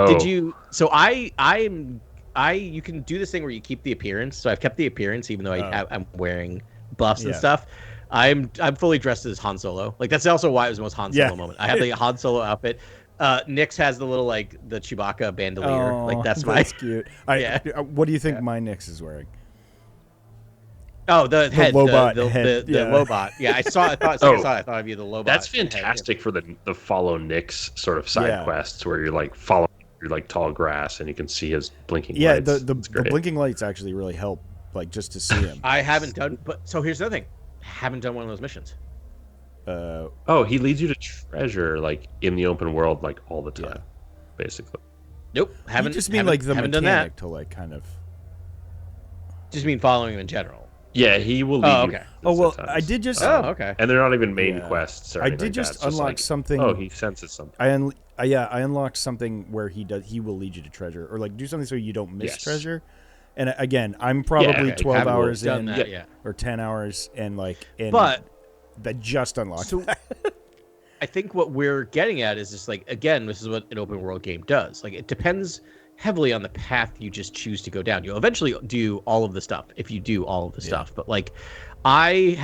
Did you? So you can do this thing where you keep the appearance. So I've kept the appearance even though I'm wearing buffs and stuff. I'm fully dressed as Han Solo. Like that's also why it was the most Han Solo moment. I have the Han Solo outfit. Nyx has the little like the Chewbacca bandolier. Like that's cute. What do you think my Nyx is wearing? Oh, the head, Lobot the head. Lobot. Yeah, I thought of you the Lobot. That's fantastic for the follow Nyx sort of side quests where you're like following through like tall grass and you can see his blinking lights. Yeah, the blinking lights actually really help, like just to see him. I haven't done, but so here's the other thing, haven't done one of those missions. He leads you to treasure like in the open world like all the time, basically. Nope, haven't. You just mean like the mechanic to like kind of. Just mean following him in general. Yeah, he will lead you. Oh, well, I did just... okay. And they're not even main quests or anything. I did just unlock something... Oh, he senses something. I unlocked something where he will lead you to treasure. Or, like, do something so you don't miss treasure. And, again, I'm probably 12 hours in. Or 10 hours, and, like... But... That just unlocked that. I think what we're getting at is just, like, again, this is what an open world game does. Like, it depends... heavily on the path you just choose to go down. You'll eventually do all of the stuff if you do all of the stuff. But like I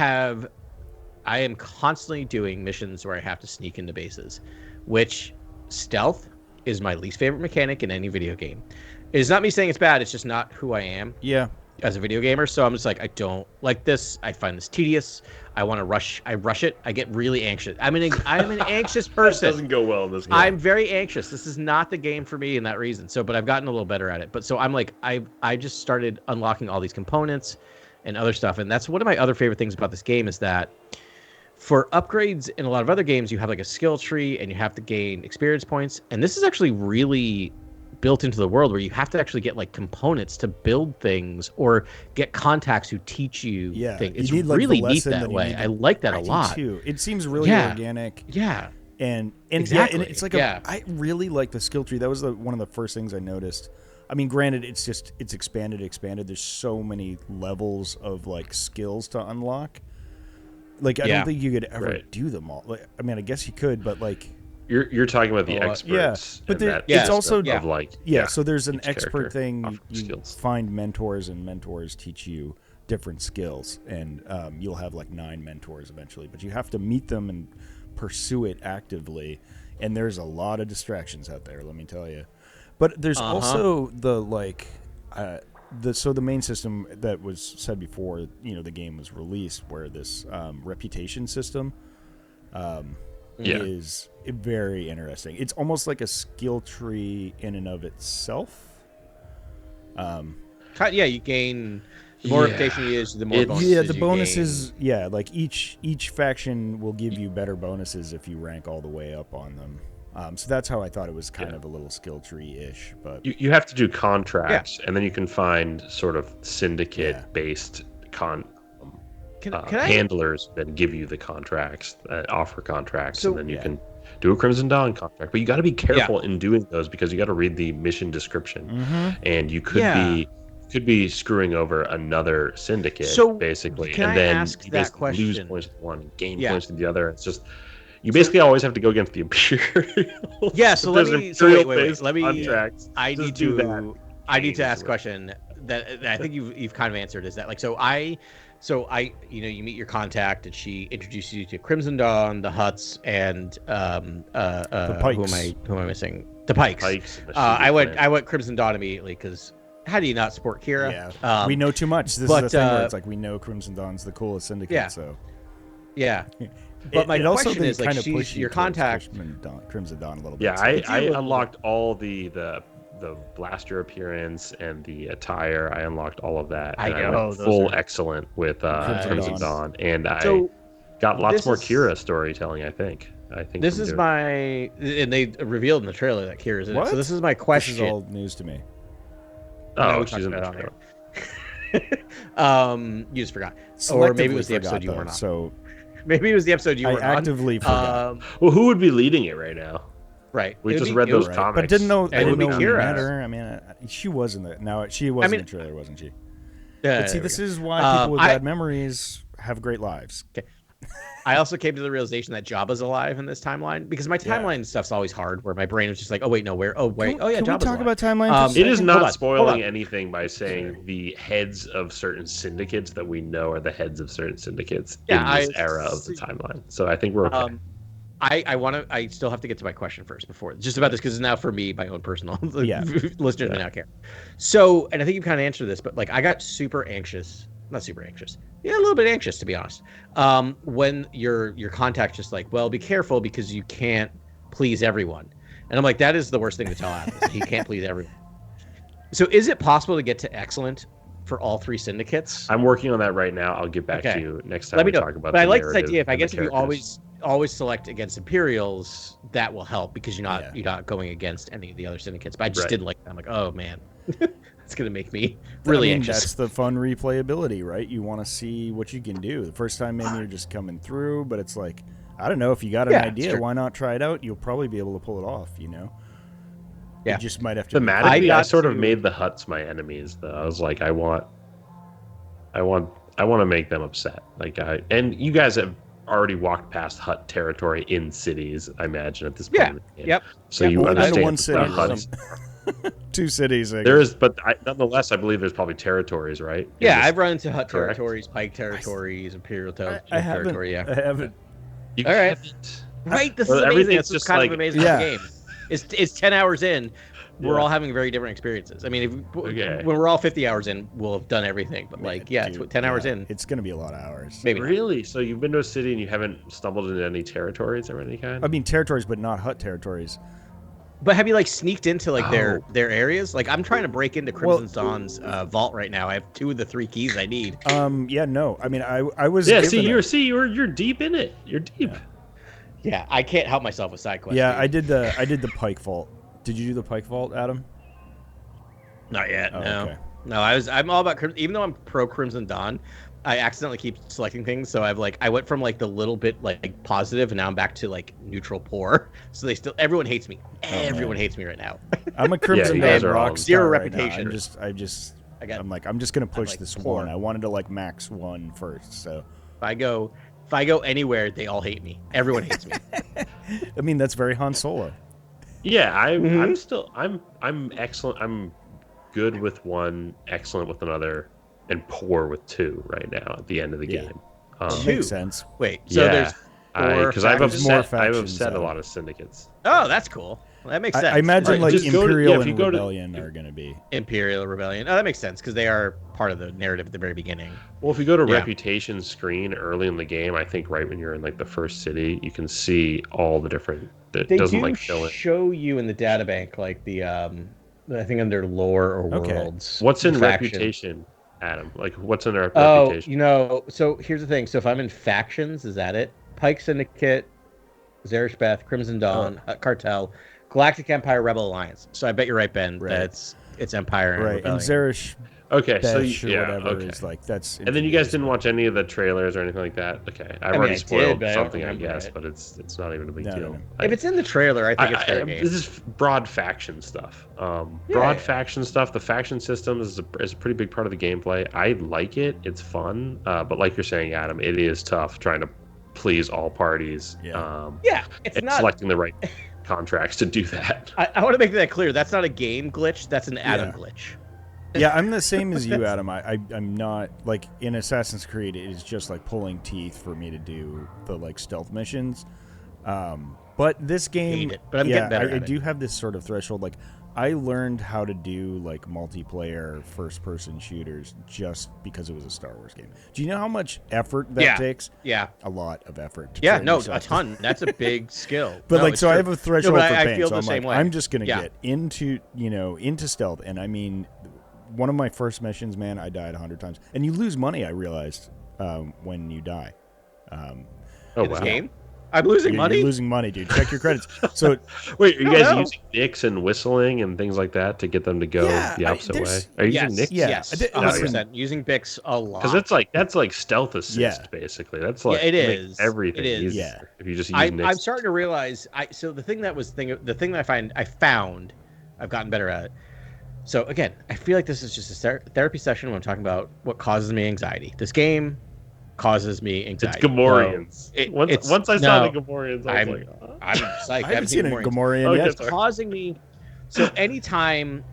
am constantly doing missions where I have to sneak into bases, which stealth is my least favorite mechanic in any video game. It is not me saying it's bad, it's just not who I am. Yeah. As a video gamer, so I'm just like, I don't like this. I find this tedious. I want to rush. I rush it. I get really anxious. I'm an anxious person. That doesn't go well in this game. I'm very anxious. This is not the game for me in that reason. So, but I've gotten a little better at it. But so I'm like, I just started unlocking all these components and other stuff, and that's one of my other favorite things about this game is that for upgrades in a lot of other games, you have like a skill tree and you have to gain experience points, and this is actually really built into the world where you have to actually get like components to build things or get contacts who teach you things. It's really neat that way. I like that a lot. Too. It seems really organic. Yeah. And exactly. And it's like I really like the skill tree. That was one of the first things I noticed. I mean, granted, it's expanded. There's so many levels of like skills to unlock. Like I don't think you could ever do them all. Like, I mean, I guess you could, but like you're talking about the experts. But it's also of like so there's an expert thing. You find mentors, and mentors teach you different skills, and you'll have like 9 mentors eventually. But you have to meet them and pursue it actively. And there's a lot of distractions out there, let me tell you. But there's also the like the main system that was said before, the game was released, where this reputation system is very interesting. It's almost like a skill tree in and of itself. You gain the more reputation you use, the more bonuses. Yeah, the bonuses. Yeah, like each faction will give you better bonuses if you rank all the way up on them. So that's how I thought it was kind of a little skill tree-ish. But you have to do contracts, and then you can find sort of syndicate-based handlers that give you the contracts, offer contracts, and then you can do a Crimson Dawn contract. But you got to be careful in doing those because you got to read the mission description, and you could be screwing over another syndicate, basically, and then you basically lose points to one, gain points to the other. It's just. You basically always have to go against the Imperial. Yeah, so let me. So wait. Let me. I need to ask a question that I think you've kind of answered. Is that like you meet your contact and she introduces you to Crimson Dawn, the Huts, and the Pikes. Who am I missing? The Pikes. I went Crimson Dawn immediately because. How do you not support Kira? Yeah, we know too much. This is the thing where it's like we know Crimson Dawn's the coolest syndicate. So. Yeah. But my question is, like, she's your contact. Crimson Dawn a little bit. Yeah, I unlocked all the blaster appearance and the attire. I unlocked all of that. I went full excellent with Crimson Dawn, and I got lots more Kira storytelling. I think this is and they revealed in the trailer that Kira's in it. So this is my question. This is all news to me. Oh, she's in the trailer. You just forgot, or maybe it was the episode you weren't on. So. Maybe it was the episode you were on. I actively forgot. Well, who would be leading it right now? Right. We just read those comics. But didn't know. It would be Kira. I mean, she was in the. Now she was in the trailer, wasn't she? But see, this is why people with bad memories have great lives. Okay. I also came to the realization that Jabba's alive in this timeline because my timeline stuff's always hard. Where my brain is just like, oh wait, no, where? Oh wait, Jabba's alive. Talk about timeline. It is not spoiling anything by saying the heads of certain syndicates that we know are the heads of certain syndicates in this era of the timeline. So I think we're okay. I still have to get to my question first before just about this because it's now for me, my own personal listeners may not care. So, and I think you kind of answered this, but like I got super anxious. Not super anxious. Yeah, a little bit anxious, to be honest. When your contact's just like, well, be careful because you can't please everyone. And I'm like, that is the worst thing to tell Adam. He can't please everyone. So is it possible to get to excellent for all three syndicates? I'm working on that right now. I'll get back to you next time. Let me know. Talk about but I like this idea. If you always select against Imperials, that will help because you're not going against any of the other syndicates. But I just didn't like that. I'm like, oh man. It's going to make me really anxious. That's the fun replayability, right? You want to see what you can do. The first time maybe you're just coming through, but it's like, I don't know, if you got an idea, why not try it out? You'll probably be able to pull it off, Yeah. You just might have to... Thematically, I sort of made the Huts my enemies, though. I was like, I want to make them upset. And you guys have already walked past Hut territory in cities, I imagine, at this point. Yep. So you understand one city. Huts... 2 cities. Nonetheless, I believe there's probably territories, right? I've run into Hut territories, Pike territories, Imperial territory. Yeah, I haven't. All right, right. This is amazing. It's just kind of amazing game. It's 10 hours in. We're all having very different experiences. I mean, when we're all 50 hours in, we'll have done everything. But it's 10 hours in. It's going to be a lot of hours. Maybe really. So you've been to a city and you haven't stumbled into any territories of any kind? I mean, territories, but not Hut territories. But have you sneaked into their areas? I'm trying to break into Crimson Dawn's vault right now. I have 2 of the 3 keys I need. No. I mean, I was. Yeah. You're deep in it. You're deep. Yeah, I can't help myself with side quests. Yeah, I did the Pike vault. Did you do the Pike vault, Adam? Not yet. Oh, no. Okay. No, I'm all about even though I'm pro Crimson Dawn. I accidentally keep selecting things, so I went from the little bit positive, and now I'm back to neutral poor. So everyone hates me. Everyone hates me right now. I'm a Crimson Dawn rock star. 0 reputation. Right I'm just gonna push this poor. One. I wanted to max 1 first. So if I go anywhere, they all hate me. Everyone hates me. I mean, that's very Han Solo. Yeah, I'm excellent. I'm good with 1, excellent with another. And poor with 2 right now at the end of the game. Makes sense. Wait, so there's 4 because I've upset a lot of syndicates. Oh, that's cool. That makes sense. I imagine like Imperial and Rebellion are going to be Imperial Rebellion. Oh, that makes sense because they are part of the narrative at the very beginning. Well, if you go to Reputation screen early in the game, I think right when you're in like the first city, you can see all the different. They do show you in the databank like the I think under lore or worlds. What's in Reputation, Adam? Like what's in our Reputation? So here's the thing. So if I'm in factions, is that it? Pike Syndicate, Zarish Beth, Crimson Dawn, Cartel, Galactic Empire, Rebel Alliance. So I bet you're right, Ben. Right. That it's Empire and Rebellion. And Zarish. Okay, so is like that's. And then you guys didn't watch any of the trailers or anything like that. Okay, I've already spoiled something, I guess, but it's not even a big deal. No. If it's in the trailer, I think it's fair game. This is broad faction stuff. Faction stuff. The faction system is a pretty big part of the gameplay. I like it. It's fun, but like you're saying, Adam, it is tough trying to please all parties. It's not selecting the right contracts to do that. I want to make that clear. That's not a game glitch. That's an Adam glitch. Yeah, I'm the same as you, Adam. I'm not like in Assassin's Creed. It is just like pulling teeth for me to do the like stealth missions. But this game, but I'm getting better. I do have this sort of threshold. Like I learned how to do like multiplayer first-person shooters just because it was a Star Wars game. Do you know how much effort that takes? Yeah, a lot of effort. A ton. That's a big skill. But I have a threshold for pain. I feel so the same way. I'm just gonna get into stealth, and I mean. One of my first missions, man, I died 100 times. And you lose money, I realized, when you die. In this game? I'm losing money? You're losing money, dude. Check your credits. So, wait, are you guys using nicks and whistling and things like that to get them to go the opposite way? Are you using nicks? Yes, 100%. Using Bix a lot. Because that's like stealth assist, basically. That's like it is everything. It is. Easier if you just use nicks. I'm starting to realize. So the thing that I found, I've gotten better at it. So again, I feel like this is just a therapy session when I'm talking about what causes me anxiety. This game causes me anxiety. It's Gamorreans. Once I saw the Gamorreans, I was I'm psyched. I haven't seen a Gamorrean yet. It's causing me. So anytime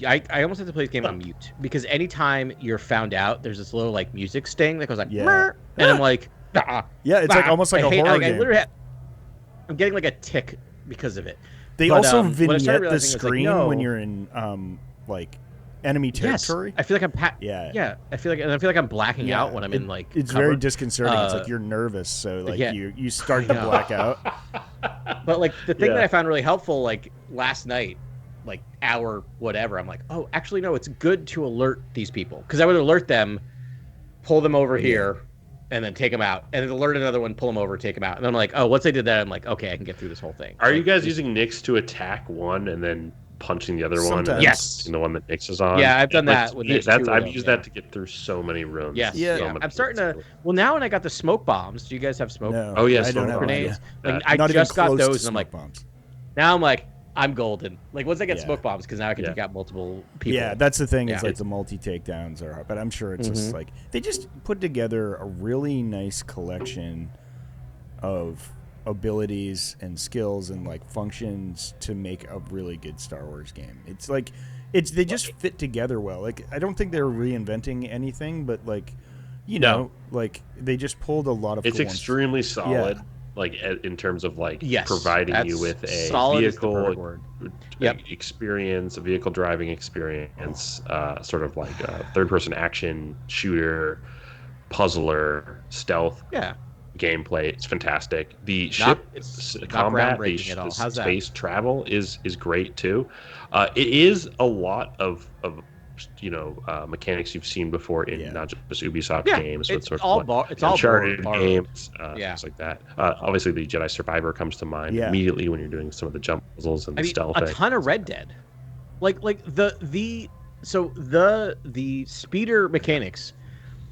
I almost have to play this game on mute because anytime you're found out, there's this little like music sting that goes like, and I'm like, it's like almost like a horror game. I'm getting like a tick because of it. They also vignette the screen when you're in like enemy territory. Yes. I feel like I feel like I'm blacking out when I'm in like it's cover. Very disconcerting. It's like you're nervous, so like you start to black out. But like the thing that I found really helpful, like last night, like hour whatever, I'm like, oh, actually no, it's good to alert these people because I would alert them, pull them over here, and then take them out, and then alert another one, pull them over, take them out, and then I'm like, oh, once I did that, I'm like, okay, I can get through this whole thing. Are you guys using nicks to attack one and then punching the other one? Yes. The one that Nix is on. Yeah, I've done that with I've used that to get through so many rooms. Yes. Yeah. I'm starting to. Well, now when I got the smoke bombs, do you guys have smoke? No. Oh yes, I don't have grenades. Like, I just got those, and I'm like, bombs. Now I'm like, I'm golden. Like once I get smoke bombs, because now I can take out multiple people. Yeah, that's the thing. Is like the multi takedowns are hard, but I'm sure it's just like they just put together a really nice collection of abilities and skills and like functions to make a really good Star Wars game. It's like they just fit together well. Like I don't think they're reinventing anything, but like like they just pulled a lot of. It's extremely solid. Yeah. Like in terms of like providing you with a vehicle experience, a vehicle driving experience, sort of like a third-person action shooter, puzzler, stealth. Yeah. Gameplay, it's fantastic. The ship combat, the space travel is great too. It is a lot of mechanics you've seen before in not just Ubisoft games, but sort of Uncharted games, things like that. Obviously, the Jedi Survivor comes to mind immediately when you're doing some of the jump puzzles and the stealth. A ton of Red Dead, like the speeder mechanics.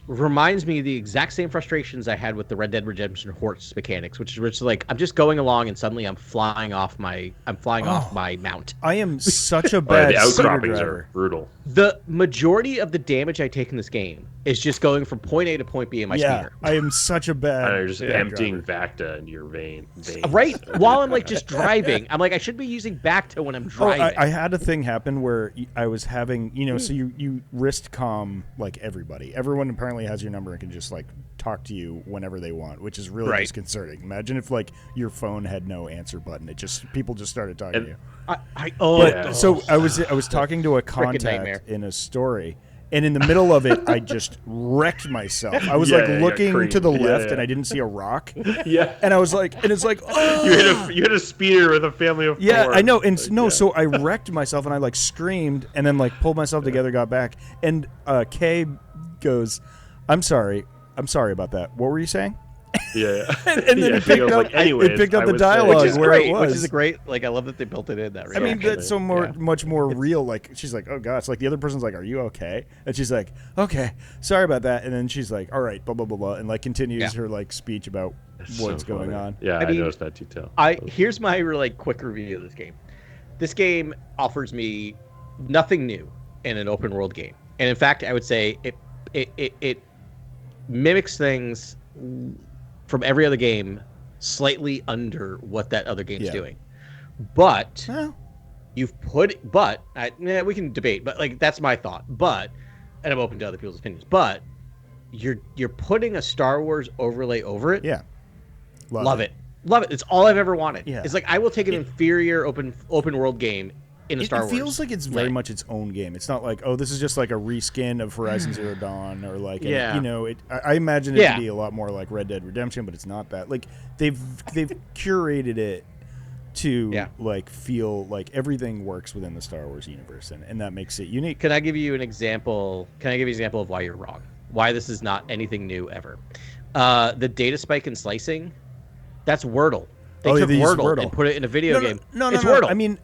Reminds me of the exact same frustrations I had with the Red Dead Redemption horse mechanics, which is like I'm just going along and suddenly I'm flying off my mount. I am such a bad the outcroppings driver. Are brutal. The majority of the damage I take in this game is just going from point A to point B in my speeder. I am such a bad. You're just emptying Bacta into your veins. Right while I'm like just driving, I'm like I should be using Bacta when I'm driving. I had a thing happen where I was having so you wrist comm like everyone apparently apparently has your number and can just like talk to you whenever they want, which is really disconcerting. Imagine if like your phone had no answer button. People just started talking to you. So I was talking to a contact in a story. And in the middle of it, I just wrecked myself. I was looking to the left, and I didn't see a rock. And I was like, and it's like, oh, you hit a speeder with a family of 4. Yeah, I know. And so I wrecked myself, and I like screamed, and then like pulled myself together, got back, and Kay goes, "I'm sorry about that. What were you saying?" Yeah. and then it picked up the dialogue which is great. Like, I love that they built it in that reaction. I mean, that's so much more real. Like, she's like, oh gosh, like the other person's like, are you okay? And she's like, okay, sorry about that. And then she's like, all right, blah blah blah blah, and like continues her like speech about what's going on. Yeah, I noticed that detail. Here's my really quick review of this game. This game offers me nothing new in an open world game, and in fact, I would say it mimics things from every other game slightly under what that other game's doing. But we can debate, but like that's my thought. But, and I'm open to other people's opinions, but you're putting a Star Wars overlay over it. Yeah. Love it. It's all I've ever wanted. Yeah. It's like I will take an inferior open world game in a Star Wars. It feels like it's very much its own game. It's not like, oh, this is just like a reskin of Horizon Zero Dawn or like, I imagine it to be a lot more like Red Dead Redemption, but it's not that. Like they've curated it to like feel like everything works within the Star Wars universe, and that makes it unique. Can I give you an example? Of why you're wrong? Why this is not anything new ever? The data spike and slicing, that's Wordle. They took Wordle and put it in a video game. No, it's Wordle. I mean,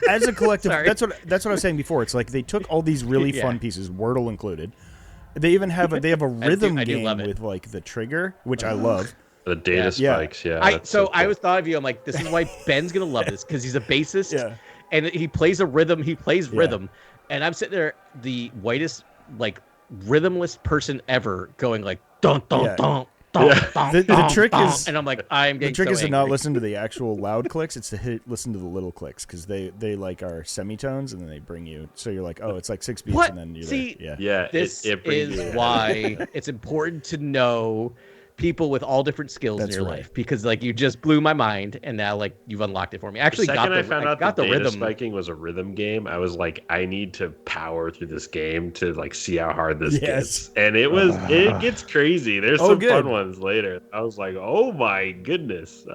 as a collective, that's what I was saying before. It's like they took all these really fun pieces, Wordle included. They even have a rhythm game with like the trigger, which I love. The data spikes, I was thought of you. I'm like, this is why Ben's gonna love this because he's a bassist, and he plays a rhythm. He plays rhythm, and I'm sitting there, the whitest like rhythmless person ever, going like dun dun dun. The trick is, and I'm like, I'm getting. The trick so is angry. to not listen to the actual loud clicks. It's to listen to the little clicks because they like are semitones, and then they bring you. So you're like, oh, it's like 6 beats, and then you're there. This is why it's important to know people with all different skills in your life, because like you just blew my mind, and now like you've unlocked it for me. Actually, I found out that data spiking was a rhythm game, I was like, I need to power through this game to like see how hard this gets, and it gets crazy. There's some fun ones later. I was like, oh my goodness.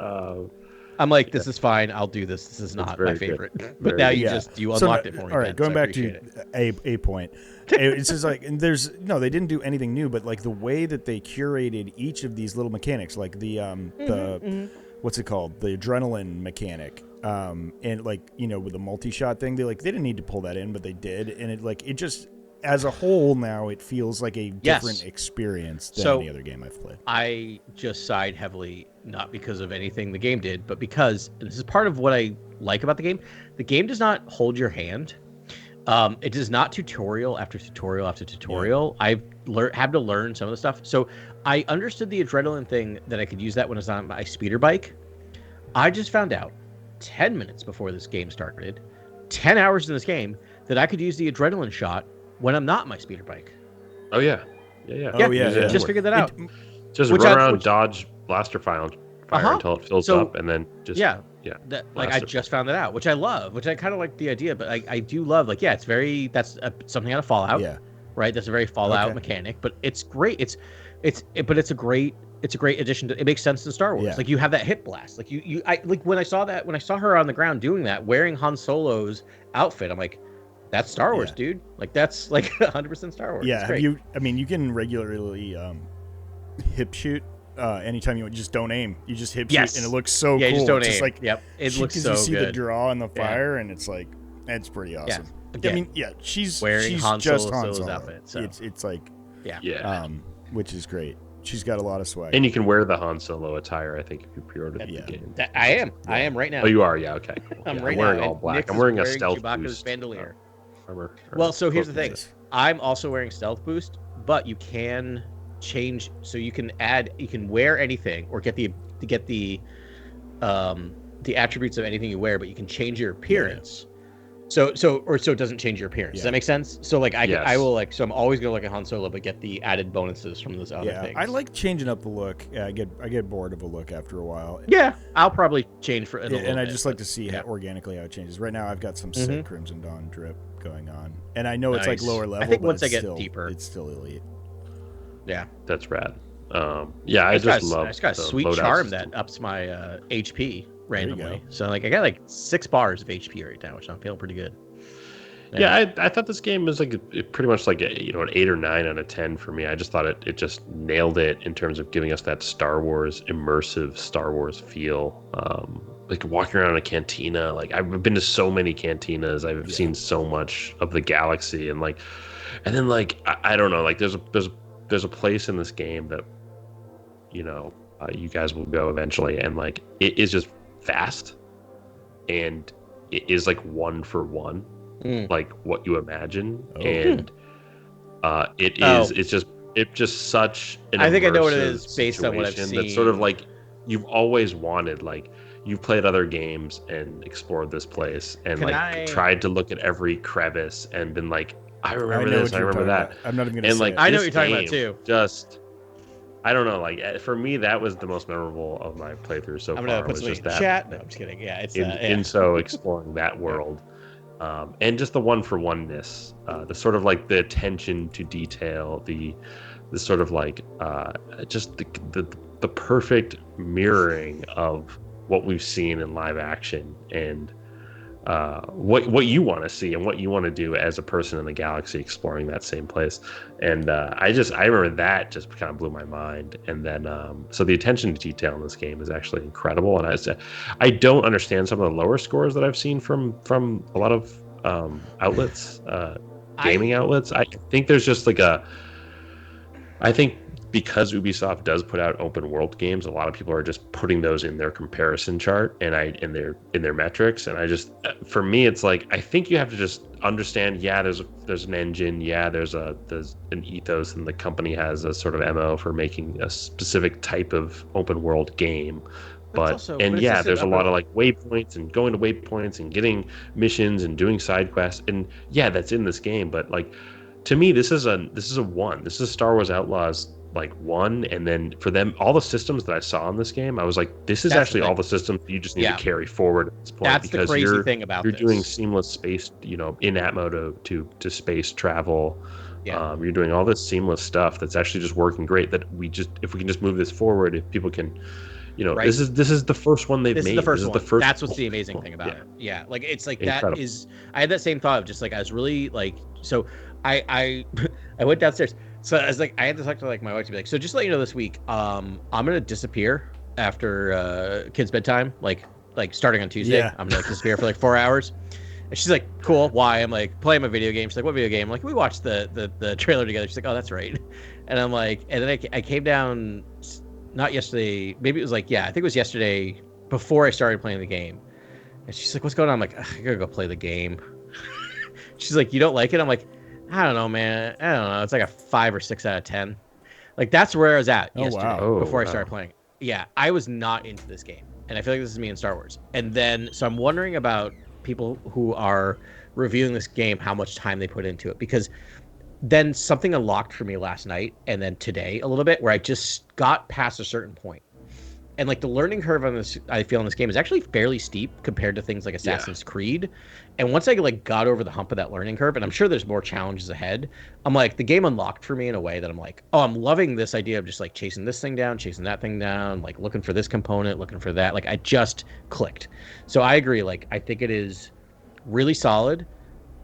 I'm like, this is fine. I'll do this. This is not my favorite. But now you unlocked it for me. All right, going back to a point. It's just like, and they didn't do anything new, but like the way that they curated each of these little mechanics, like the what's it called, the adrenaline mechanic, and like with the multi-shot thing, they didn't need to pull that in, but they did, and it just as a whole now it feels like a different experience than any other game I've played. I just sighed heavily, not because of anything the game did, but because, and this is part of what I like about the game does not hold your hand. It is not tutorial after tutorial after tutorial. I've had to learn some of the stuff. So I understood the adrenaline thing, that I could use that when I was on my speeder bike. I just found out 10 minutes before this game started, 10 hours in this game, that I could use the adrenaline shot when I'm not on my speeder bike. Oh, yeah. Just figured that out. Just run around, dodge blaster fire until it fills up, and then just... I just found that out, which I love, which I kind of like the idea, but I do love, like, it's very, that's something out of Fallout, right? That's a very Fallout mechanic, but it's great. It's a great addition to, it makes sense to Star Wars. Like, you have that hit blast. Like when I saw her on the ground doing that, wearing Han Solo's outfit, I'm like, that's Star Wars, dude. Like, that's like 100% Star Wars. Yeah. You can regularly hip shoot. Anytime you just don't aim, you just hip shoot, and it looks so cool. You just don't aim. Just like, it looks so good. You see the draw and the fire, and it's like, it's pretty awesome. Again, she's wearing Han just Solo's Han Solo. outfit. So. It's like, which is great. She's got a lot of swag. And you can wear the Han Solo attire, I think, if you pre-ordered the game. I am right now. Oh, you are? Yeah, okay. Cool. I'm wearing all black. Nick's I'm wearing a stealth Chewbacca's boost. Bandolier. Well, so here's the thing. I'm also wearing stealth boost, but you can change, so you can wear anything or get the attributes of anything you wear, but you can change your appearance So it doesn't change your appearance. Does that make sense? So like I will like, so I'm always gonna look at Han Solo, but get the added bonuses from those other things. I like changing up the look. I get bored of a look after a while. Yeah, I'll probably change for it. And I just like to see organically how it changes. Right now, I've got some sick Crimson Dawn drip going on, and I know it's like lower level. I think once I get deeper, it's still elite. Yeah, that's rad. I just love. I just got a sweet charm that ups my HP randomly. So like I got like 6 bars of HP right now, which I'm feeling pretty good. Yeah, I thought this game was like pretty much like an 8 or 9 out of 10 for me. I just thought it just nailed it in terms of giving us that Star Wars immersive Star Wars feel. Like walking around a cantina. Like I've been to so many cantinas. I've seen so much of the galaxy, and then I don't know. Like there's a place in this game that you guys will go eventually, and like it is just vast, and it is like 1 for 1, like what you imagine, and it's just such an I think I know what it is based on what I've seen. That's sort of like you've always wanted. Like you've played other games and explored this place and tried to look at every crevice and been like, I remember this, I remember that. I'm not even gonna say I know what you're talking about too. Just I don't know, like for me that was the most memorable of my playthroughs so far. I'm gonna put something in the chat. No, I'm just kidding. Yeah, it's so exploring that world. And just the 1 for 1-ness, the sort of like the attention to detail, the sort of like just the perfect mirroring of what we've seen in live action, and what you want to see and what you want to do as a person in the galaxy exploring that same place. And I remember that just kind of blew my mind. And then so the attention to detail in this game is actually incredible. And I don't understand some of the lower scores that I've seen from a lot of outlets, gaming outlets. I think there's just like I think because Ubisoft does put out open world games, a lot of people are just putting those in their comparison chart and in their metrics. And I just, for me, it's like I think you have to just understand. Yeah, there's an engine. Yeah, there's an ethos, and the company has a sort of MO for making a specific type of open world game. But there's a lot of like waypoints and going to waypoints and getting missions and doing side quests, and that's in this game. But like to me, this is a 1. This is Star Wars Outlaws. Like 1, and then for them, all the systems that I saw in this game, I was like, this is actually all the systems you just need to carry forward at this point. That's because the crazy thing about you're doing seamless space, in-atmo to space travel. You're doing all this seamless stuff that's actually just working great. That if we can just move this forward, if people can, this is the first one they've made. This is the first. That's what's the amazing thing about it. Yeah, like it's like incredible. That is. I had that same thought of just like I was really like so. I went downstairs. So I was like, I had to talk to like my wife to be like, so just to let you know, this week, I'm gonna disappear after kids' bedtime, like starting on Tuesday. I'm gonna disappear for like 4 hours. And she's like, cool. Why? I'm like, playing my video game. She's like, what video game? I'm like, we watched the trailer together. She's like, oh, that's right. And I'm like, and then I came down, not yesterday, maybe it was like, I think it was yesterday before I started playing the game. And she's like, what's going on? I'm like, I gotta go play the game. She's like, you don't like it? I'm like, I don't know, man. I don't know. It's like a 5 or 6 out of 10. Like that's where I was at yesterday before I started playing. Yeah, I was not into this game, and I feel like this is me in Star Wars. And then, so I'm wondering about people who are reviewing this game, how much time they put into it, because then something unlocked for me last night, and then today a little bit, where I just got past a certain point. And like the learning curve on this, I feel in this game is actually fairly steep compared to things like Assassin's Creed. And once I like got over the hump of that learning curve, and I'm sure there's more challenges ahead, I'm like, the game unlocked for me in a way that I'm like, oh, I'm loving this idea of just like chasing this thing down, chasing that thing down, like looking for this component, looking for that. Like I just clicked. So I agree. Like I think it is really solid.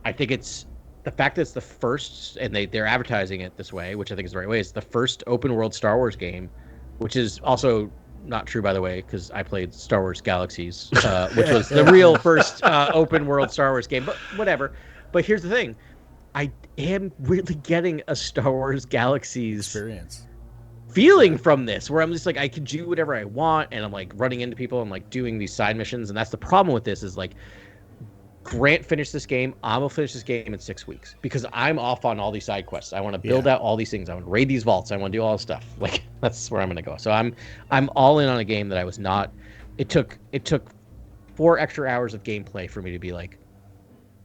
I think it's the fact that it's the first, and they're advertising it this way, which I think is the right way. It's the first open world Star Wars game, which is also not true, by the way, because I played Star Wars Galaxies, which was the real first open world Star Wars game, but whatever. But here's the thing. I am really getting a Star Wars Galaxies experience feeling from this, where I'm just like, I can do whatever I want, and I'm like running into people and like doing these side missions. And that's the problem with this is like, Grant finished this game. I'm gonna finish this game in 6 weeks because I'm off on all these side quests. I want to build out all these things. I want to raid these vaults. I want to do all this stuff. Like that's where I'm gonna go. So I'm all in on a game that I was not. It took 4 extra hours of gameplay for me to be like,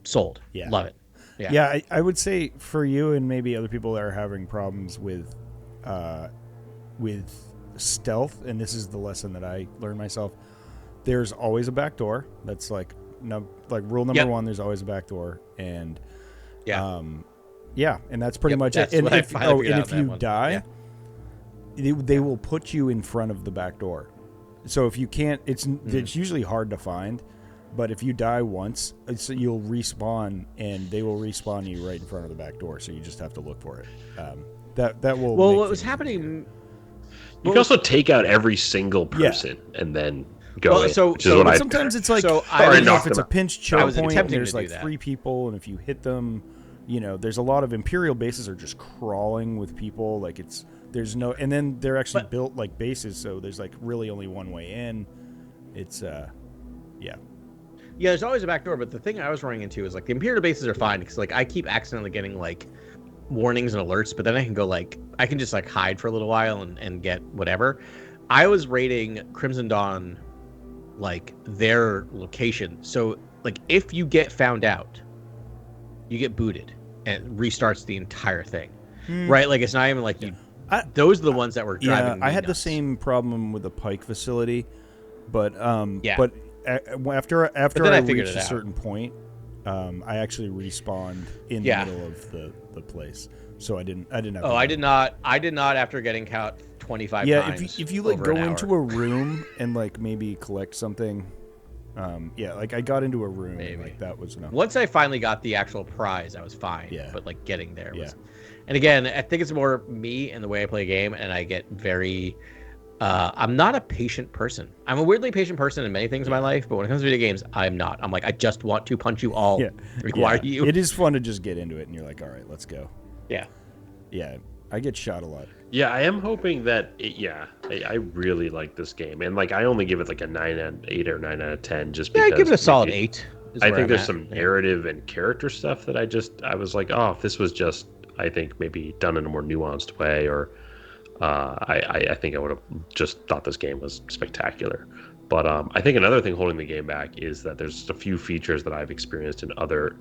sold. Yeah. Love it. Yeah, I would say for you and maybe other people that are having problems with stealth, and this is the lesson that I learned myself, there's always a back door. That's like rule number one, there's always a back door. And and that's pretty much it. And if you die, they will put you in front of the back door. So if you can't, it's usually hard to find. But if you die once, you'll respawn, and they will respawn you right in front of the back door. So you just have to look for it. That will. Well, what was happening? You can also take out every single person and then go. Sometimes it's like I don't know if it's a pinch choke point. And there's like 3 people, and if you hit them, there's a lot of Imperial bases are just crawling with people. Like there's no, and then they're actually built like bases, so there's like really only one way in. It's Yeah, there's always a back door, but the thing I was running into is like the Imperial bases are fine because like I keep accidentally getting like warnings and alerts, but then I can go I can just like hide for a little while and get whatever. I was raiding Crimson Dawn, like their location. So like if you get found out, you get booted and it restarts the entire thing, right? Like it's not even like those are the ones that were driving. Yeah, I had the same problem with the Pike facility, but after I reached a certain point, I actually respawned in the middle of the place, so I didn't have. Oh, I did not after getting caught 25 times. Yeah, if you like go into a room and like maybe collect something, like I got into a room and like that was enough. Once I finally got the actual prize, I was fine. Yeah, but like getting there was. And again, I think it's more me and the way I play a game, and I get very. I'm not a patient person. I'm a weirdly patient person in many things in my life, but when it comes to video games, I'm not. I'm like, I just want to punch you all. Require you. It is fun to just get into it, and you're like, all right, let's go. Yeah. Yeah, I get shot a lot. Yeah, I am hoping that. I really like this game, and like I only give it like a 8 or 9 out of 10, just because. Yeah, I give it a solid 8. I think there's some narrative and character stuff that I was like, oh, if this was just, I think maybe done in a more nuanced way, or. I think I would have just thought this game was spectacular. But I think another thing holding the game back is that there's a few features that I've experienced in other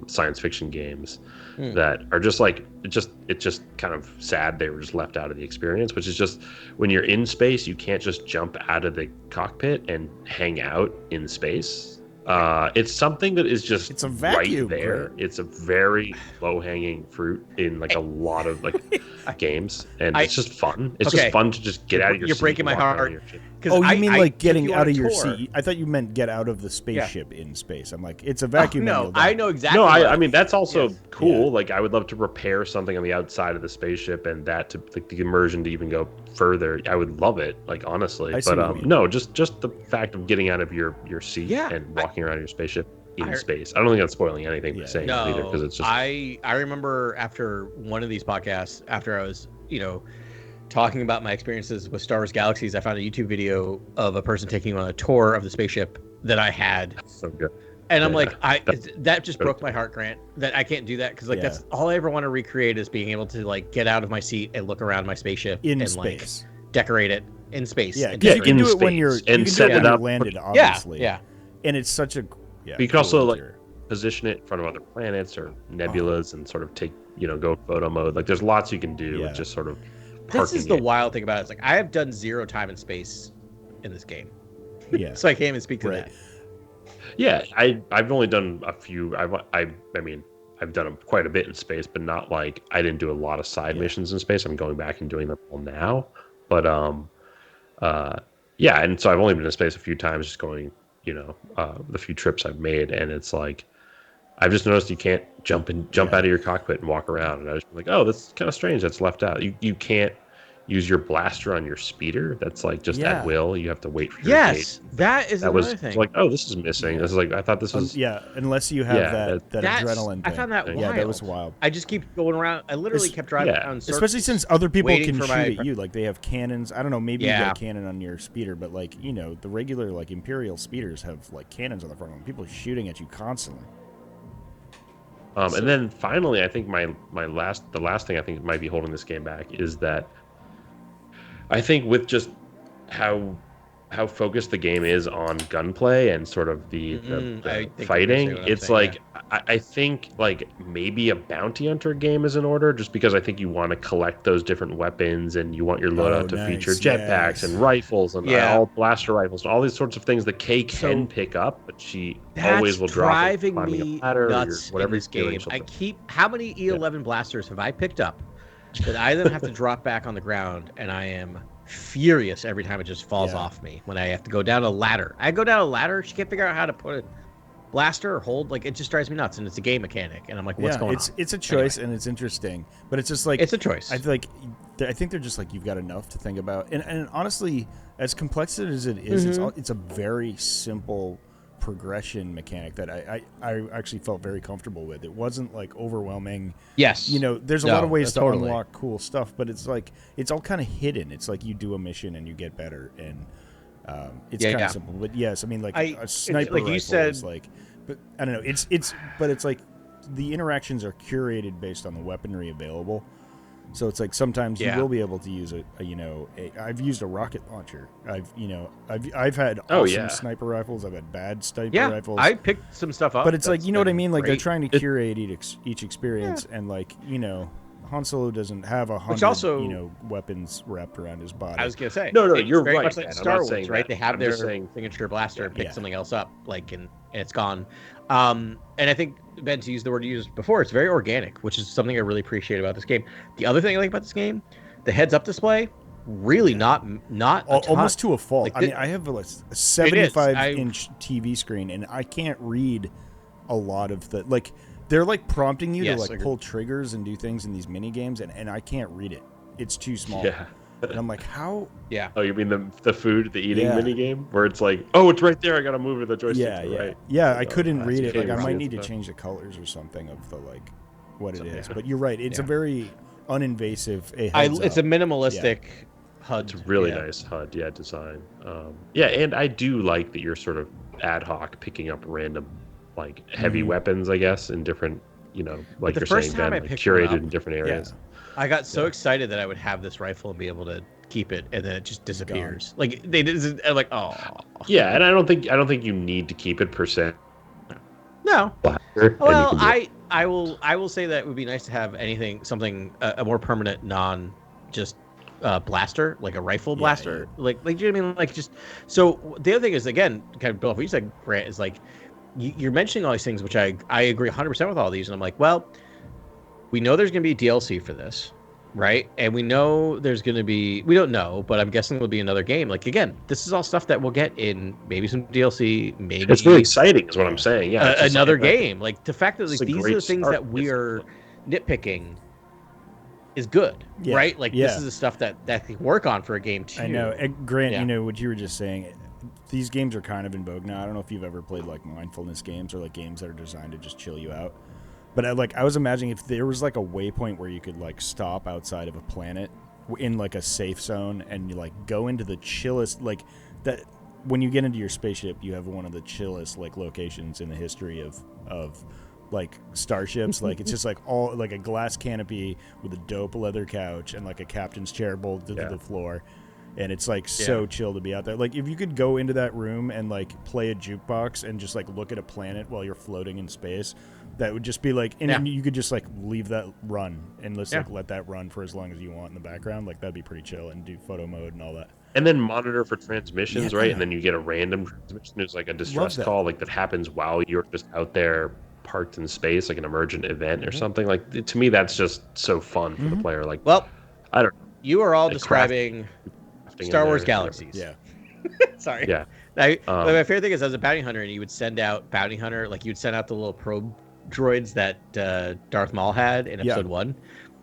science fiction games that are just like it's just kind of sad they were just left out of the experience, which is just when you're in space, you can't just jump out of the cockpit and hang out in space. It's something that is just it's a vacuum, right there. Right? It's a very low-hanging fruit in like a lot of like games, and it's just fun. It's just fun to just get out of your seat. You're breaking my heart. Oh, you mean like getting out of your seat? I thought you meant get out of the spaceship in space. I'm like, it's a vacuum. No, I know exactly. No, I mean that's also cool. Like I would love to repair something on the outside of the spaceship, and that to like the immersion to even go further. I would love it, like honestly. But no, just the fact of getting out of your seat and walking around your spaceship in space. I don't think that's spoiling anything by saying that either, because it's just. I remember after one of these podcasts, after I was talking about my experiences with Star Wars Galaxies, I found a YouTube video of a person taking on a tour of the spaceship that I had. So good. And I'm like, that just broke my heart, Grant, that I can't do that, because like that's all I ever want to recreate is being able to like get out of my seat and look around my spaceship in space, like, decorate it in space. Yeah, because you can do it when you're set it up landed, obviously. Yeah. And it's such a you can also like position it in front of other planets or nebulas and sort of take go photo mode. Like there's lots you can do with just sort of. This is the wild thing about it. It's like I have done 0 time in space in this game. Yeah. So I can't even speak to that. Yeah, I've only done a few. I mean, I've done quite a bit in space, but not like I didn't do a lot of side missions in space. I'm going back and doing them all now. But and so I've only been in space a few times, just going, the few trips I've made, and it's like I've just noticed you can't jump out of your cockpit and walk around, and I was like, oh, that's kind of strange. That's left out. You can't use your blaster on your speeder. That's like just at will. You have to wait for your gate. That is another thing. Like, oh, this is missing. This is like I thought this was. Unless you have that adrenaline. I found that wild. Yeah, that was wild. I just keep going around. I literally kept driving around. Especially since other people can shoot at you. Like they have cannons. I don't know. Maybe you got a cannon on your speeder, but like the regular like Imperial speeders have like cannons on the front of them. People are shooting at you constantly. And then finally, I think the last thing I think might be holding this game back is that I think with just how focused the game is on gunplay and sort of the fighting, it's like I think like maybe a bounty hunter game is in order, just because I think you want to collect those different weapons and you want your loadout to feature jetpacks and rifles and all blaster rifles and all these sorts of things that Kay can pick up, but she always will drop it climbing a ladder or whatever in this game. How many E11 blasters have I picked up that I then have to drop back on the ground, and I am furious every time it just falls off me when I have to go down a ladder. I go down a ladder, she can't figure out how to put it. Blaster or hold, like, it just drives me nuts, and it's a game mechanic, and I'm like, what's going on? It's a choice, and it's interesting, but it's just like it's a choice. I think they're just like, you've got enough to think about, and honestly, as complex as it is, it's a very simple progression mechanic that I actually felt very comfortable with. It wasn't like overwhelming. Yes, there's a lot of ways to unlock cool stuff, but it's like it's all kind of hidden. It's like you do a mission and you get better, and it's kind of simple. But yes, I mean, like a sniper rifle you said, is like. But I don't know. But it's like the interactions are curated based on the weaponry available. So it's like sometimes you will be able to use I've used a rocket launcher. I've had awesome sniper rifles. I've had bad sniper rifles. I picked some stuff up. But it's like, you know what I mean? Like they're trying to curate each experience, and like, Han Solo doesn't have 100 weapons wrapped around his body. I was gonna say no, you're right. Much like Star Wars, right? They have their signature blaster, pick something else up, like, and it's gone. And I think, Ben, to use the word you used before, it's very organic, which is something I really appreciate about this game. The other thing I like about this game, the heads-up display, really not almost to a fault. Like, I mean, I have a 75-inch TV screen, and I can't read a lot of the like. They're like prompting you to like pull triggers and do things in these mini games, and I can't read it. It's too small. Yeah. And I'm like, how? Yeah. Oh, you mean the eating mini game where it's like, oh, it's right there. I gotta move the joystick to the right. Yeah, I couldn't read it. Like, I might need to change the colors or something of the like what it is. But you're right. It's a very uninvasive. It's a minimalistic HUD. It's really nice HUD. Design. And I do like that you're sort of ad hoc picking up random like heavy weapons, I guess, in different, like you're saying, Ben, like curated in different areas. I got so excited that I would have this rifle and be able to keep it, and then it just disappears. Like they did. I'm like, oh. Yeah, and I don't think you need to keep it per se. No. Well, I will say that it would be nice to have something a more permanent, non just blaster, like a rifle blaster. Like do you know what I mean? Like, just so the other thing is, again, kind of build off what you said, Grant, is like you're mentioning all these things, which I agree 100% with all these, and I'm like, well, we know there's going to be DLC for this, right? And we know there's going to be, we don't know, but I'm guessing there'll be another game. Like, again, this is all stuff that we'll get in maybe some DLC, maybe. It's really exciting is what I'm saying. Yeah. Another game. Like, the fact that like, these are the things that we are nitpicking is good, right? Like, this is the stuff that can work on for a game too. I know. And Grant, what you were just saying, these games are kind of in vogue now. I don't know if you've ever played like mindfulness games or like games that are designed to just chill you out. But I was imagining if there was like a waypoint where you could like stop outside of a planet in like a safe zone and you like go into the chillest, like that when you get into your spaceship, you have one of the chillest like locations in the history of like starships. Like it's just like all like a glass canopy with a dope leather couch and like a captain's chair bolted to the floor. And it's like so chill to be out there. Like if you could go into that room and like play a jukebox and just like look at a planet while you're floating in space, that would just be like, and you could just like leave that run and like let that run for as long as you want in the background. Like that'd be pretty chill, and do photo mode and all that. And then monitor for transmissions, right? And then you get a random transmission. There's like a distress call like that happens while you're just out there parked in space, like an emergent event or something. Like to me, that's just so fun for the player. Like, well, I don't know. You are all describing Star Wars Galaxies. Yeah. Sorry. Yeah. My favorite thing is, as a bounty hunter, and you would send out bounty hunter, like you would send out the little probe droids that Darth Maul had in episode 1,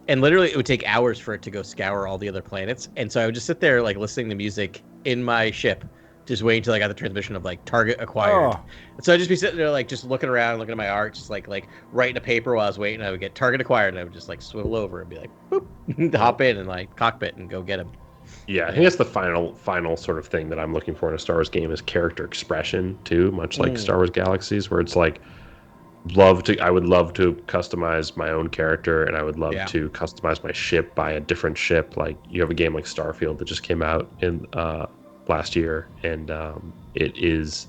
and literally it would take hours for it to go scour all the other planets. And so I would just sit there like listening to music in my ship, just waiting until I got the transmission of like target acquired. And so I'd just be sitting there like just looking around, looking at my art, just like writing a paper while I was waiting. I would get target acquired, and I would just like swivel over and be like, boop, hop in and like cockpit and go get him. Yeah, I think that's the final sort of thing that I'm looking for in a Star Wars game is character expression too, much like Star Wars Galaxies, where it's like I would love to customize my own character, and I would love to customize my ship, buy a different ship. Like you have a game like Starfield that just came out in last year, and it is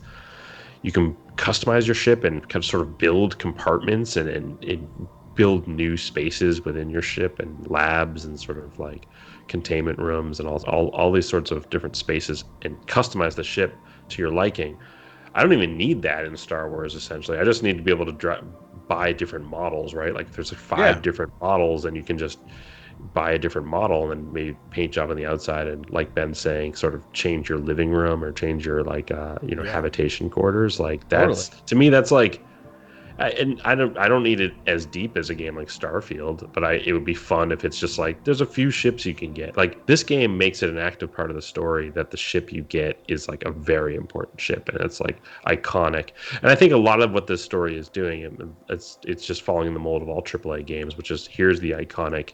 you can customize your ship and kind of sort of build compartments and build new spaces within your ship and labs and sort of like containment rooms and all these sorts of different spaces and customize the ship to your liking. I don't even need that in Star Wars, essentially. I just need to be able to buy different models, right? Like if there's like 5 different models, and you can just buy a different model and then maybe paint job on the outside, and like Ben's saying, sort of change your living room or change your like habitation quarters. Like that's to me, that's like, and I don't need it as deep as a game like Starfield, but it would be fun if it's just like there's a few ships you can get. Like this game makes it an active part of the story that the ship you get is like a very important ship, and it's like iconic. And I think a lot of what this story is doing, it's just following the mold of all AAA games, which is here's the iconic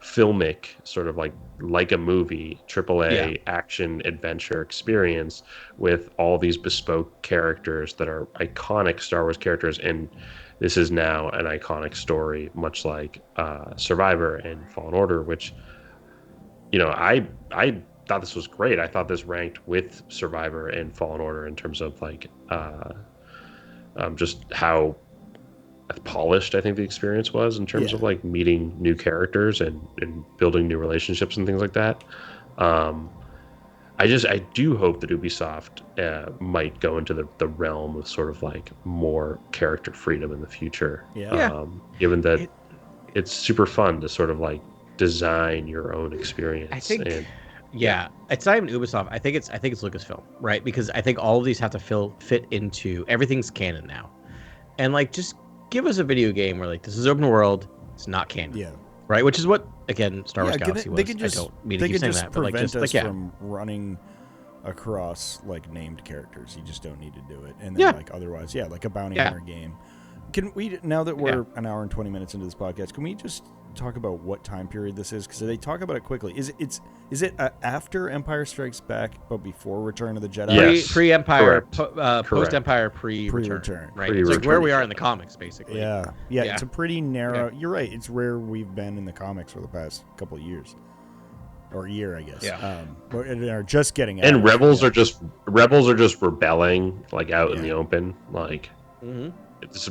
filmic sort of like a movie AAA action adventure experience with all these bespoke characters that are iconic Star Wars characters, and this is now an iconic story, much like Survivor and Fallen Order, which I thought this was great. I thought this ranked with Survivor and Fallen Order in terms of like just how polished I think the experience was in terms of like meeting new characters and building new relationships and things like that. I do hope that Ubisoft might go into the realm of sort of like more character freedom in the future. Given that it's super fun to sort of like design your own experience. I think it's not even Ubisoft. I think it's Lucasfilm, right? Because I think all of these have to fit into everything's canon now, and like just give us a video game where like this is open world, it's not canon, right? Which is what again Star Wars Galaxy was. I don't mean to keep saying that, but like just like from running across like named characters, you just don't need to do it. And then like otherwise, like a bounty hunter game. Can we, now that we're an hour and 20 minutes into this podcast, can we just talk about what time period this is? Because they talk about it quickly. Is it after Empire Strikes Back but before Return of the Jedi? Yes. Pre-Empire, post-Empire, pre-return. Right. Pre-return. It's like where we are in the comics, basically. Yeah. It's a pretty narrow. You're right. It's where we've been in the comics for the past couple of years. Or year, I guess. And are just getting out. And rebels are just rebelling like out in the open, like.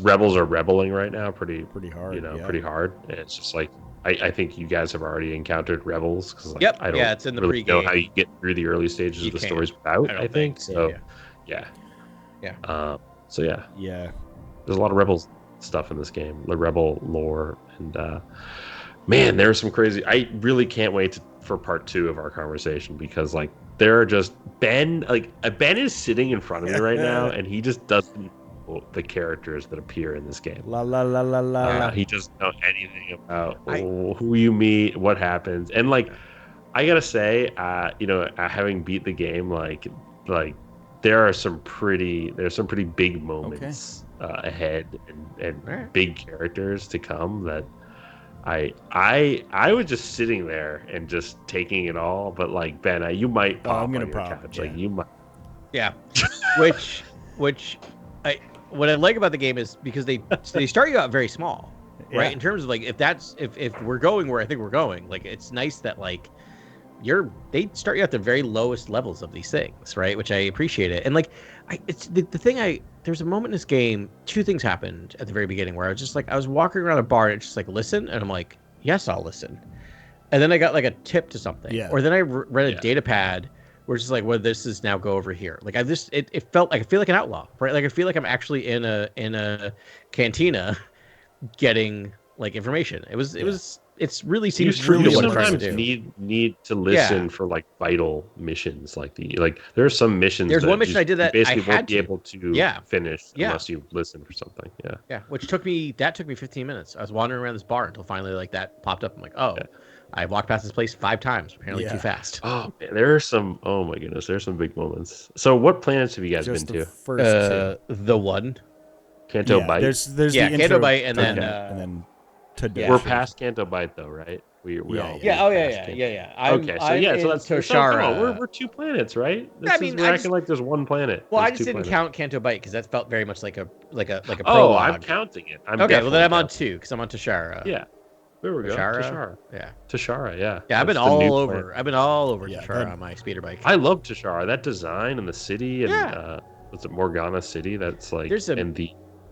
Rebels are rebelling right now pretty hard, pretty hard. And it's just like I think you guys have already encountered rebels because like, I don't it's in the really know how you get through the early stages of the stories without. I think so. Yeah. There's a lot of rebel stuff in this game, the rebel lore, and man, there's some crazy. I really can't wait for part 2 of our conversation because like there are just Ben is sitting in front of me right now, and he just doesn't. The characters that appear in this game. He doesn't know anything about who you meet, what happens, and like I gotta say, having beat the game, like there's some pretty big moments ahead and big characters to come that I was just sitting there and just taking it all, but like Ben, you might pop on your couch, like you might, which. What I like about the game is because they start you out very small, right? In terms of like if we're going where I think we're going, like it's nice that like they start you at the very lowest levels of these things, right? Which I appreciate it. And like it's the thing there's a moment in this game, 2 things happened at the very beginning where I was just like I was walking around a bar and it's just like listen, and I'm like yes, I'll listen. And then I got like a tip to something, or then I read a data pad. We're just like, well, this is now go over here. Like it felt like I feel like an outlaw, right? Like I feel like I'm actually in a cantina, getting like information. It's really seems true to what I'm trying to do. Need to listen for like vital missions, like there are some missions. There's one mission I did that basically I had won't be able to finish unless you listen for something. Which took me 15 minutes. I was wandering around this bar until finally like that popped up. I'm like, oh. I walked past this place 5 times, apparently too fast. Oh, man, there are some. Oh my goodness, there's some big moments. So, what planets have you guys been to? First the one, Canto Bight. There's Canto Bight, and then today. We're past Canto Bight though, right? We all. Okay, so that's Toshara. So come on, we're 2 planets, right? We're acting like there's one planet. Well, I just didn't count Canto Bight because that felt very much like a prologue. Oh, I'm counting it. Okay, well then I'm on 2 because I'm on Toshara. Yeah. There we go. Toshara. Toshara, yeah. Yeah, I've been all over Toshara on my speeder bike. I love Toshara. That design and the city and is it Morgana City? That's like in the.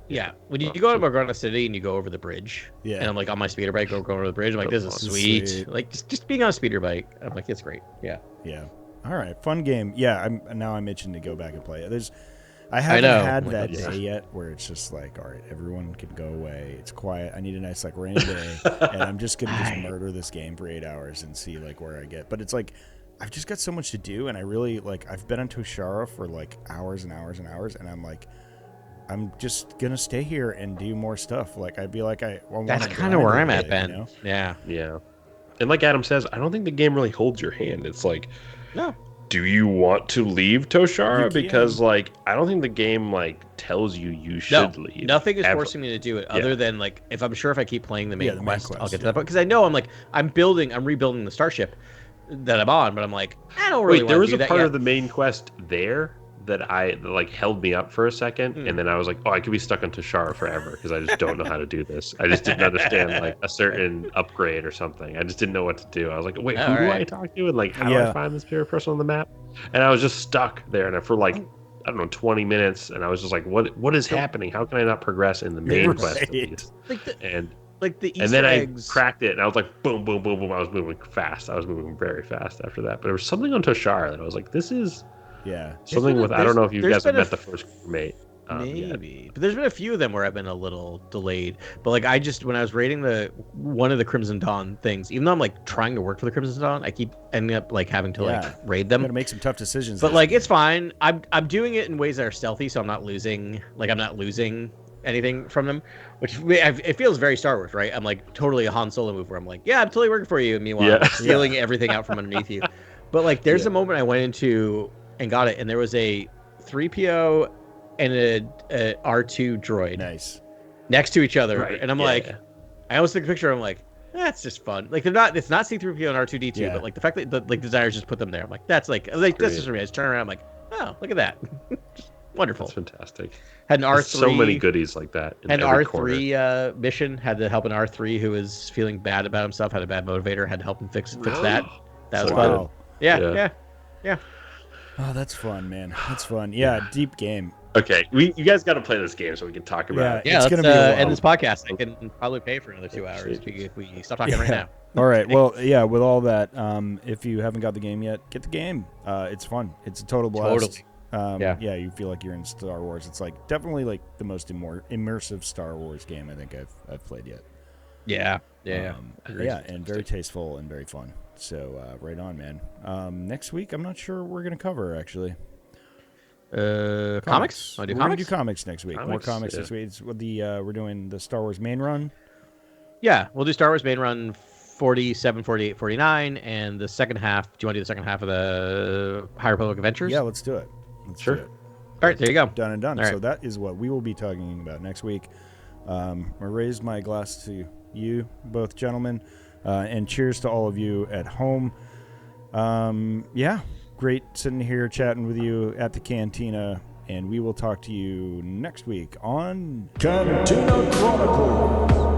Yeah, when you go to Morgana City and you go over the bridge, and I'm like on my speeder bike going over the bridge, I'm like, this is sweet. Like just being on a speeder bike, I'm like, it's great. Yeah. All right, fun game. Yeah, I'm itching to go back and play it. I haven't had that day yet where it's just like, all right, everyone can go away. It's quiet. I need a nice like rainy day, and I'm just gonna just murder this game for 8 hours and see like where I get. But it's like I've just got so much to do, and I really like I've been on Toshara for like hours and hours and hours, and I'm like, I'm just gonna stay here and do more stuff. Like I'd be like, that's kind of where I'm at, Ben. You know? Yeah. And like Adam says, I don't think the game really holds your hand. It's like, no. Do you want to leave Toshara? Because like I don't think the game like tells you should leave. Nothing is forcing me to do it other than like if I keep playing the main quest, I'll get to that point. Because I know I'm rebuilding the starship that I'm on, but I'm like, I don't really want to do that. There was a part of the main quest there that like held me up for a second, and then I was like, oh, I could be stuck on Toshara forever because I just don't know how to do this. I just didn't understand like a certain upgrade or something. I just didn't know what to do. I was like, wait, who do I talk to, and like how do I find this favorite person on the map? And I was just stuck there, and for like I don't know 20 minutes, and I was just like, what is happening? How can I not progress in the main quest at least? And the Easter and then eggs. I cracked it, and I was like, boom, boom, boom, boom. I was moving fast. I was moving very fast after that. But there was something on Toshara that I was like, this is. Yeah, something with I don't know if you guys have met the first crewmate. Maybe, but there's been a few of them where I've been a little delayed. But like when I was raiding one of the Crimson Dawn things, even though I'm like trying to work for the Crimson Dawn, I keep ending up like having to like raid them. Got to make some tough decisions. But like it's fine. I'm doing it in ways that are stealthy, so I'm not losing anything from them, which it feels very Star Wars, right? I'm like totally a Han Solo move where I'm like, yeah, I'm totally working for you, and meanwhile I'm stealing everything out from underneath you. But like there's a moment I went into and got it, and there was a 3PO and a R2 droid next to each other, and I'm like, I almost took a picture. I'm like, that's just fun. Like it's not C3PO and R2D2, but like the fact that the designers just put them there, I'm like, that's just for me. I just turn around, I'm like, oh, look at that, wonderful, that's fantastic. Had an R3, so many goodies like that. Had an R3 mission. Had to help an R3 who was feeling bad about himself. Had a bad motivator. Had to help him fix that. That was fun. Yeah. Oh, that's fun, man. That's fun. Yeah, deep game. Okay, you guys got to play this game so we can talk about it. Yeah, it's going to be end this podcast. I can probably pay for another 2 hours if we stop talking right now. All right. Well, yeah, with all that, if you haven't got the game yet, get the game. It's fun. It's a total blast. Totally. You feel like you're in Star Wars. It's like definitely like the most immersive Star Wars game I think I've played yet. Yeah, and very tasteful and very fun. So right on, man. Next week, I'm not sure what we're gonna cover actually. Comics? We're gonna do comics next week. More comics this week. It's with we're doing the Star Wars main run. Yeah, we'll do Star Wars main run 47, 48, 49, and the second half. Do you want to do the second half of the High Republic Adventures? Yeah, let's do it. Sure. All right, there you go. Done and done. All right. So that is what we will be talking about next week. I raise my glass to you, both gentlemen, and cheers to all of you at home. Great sitting here chatting with you at the Cantina, and we will talk to you next week on Cantina Chronicles.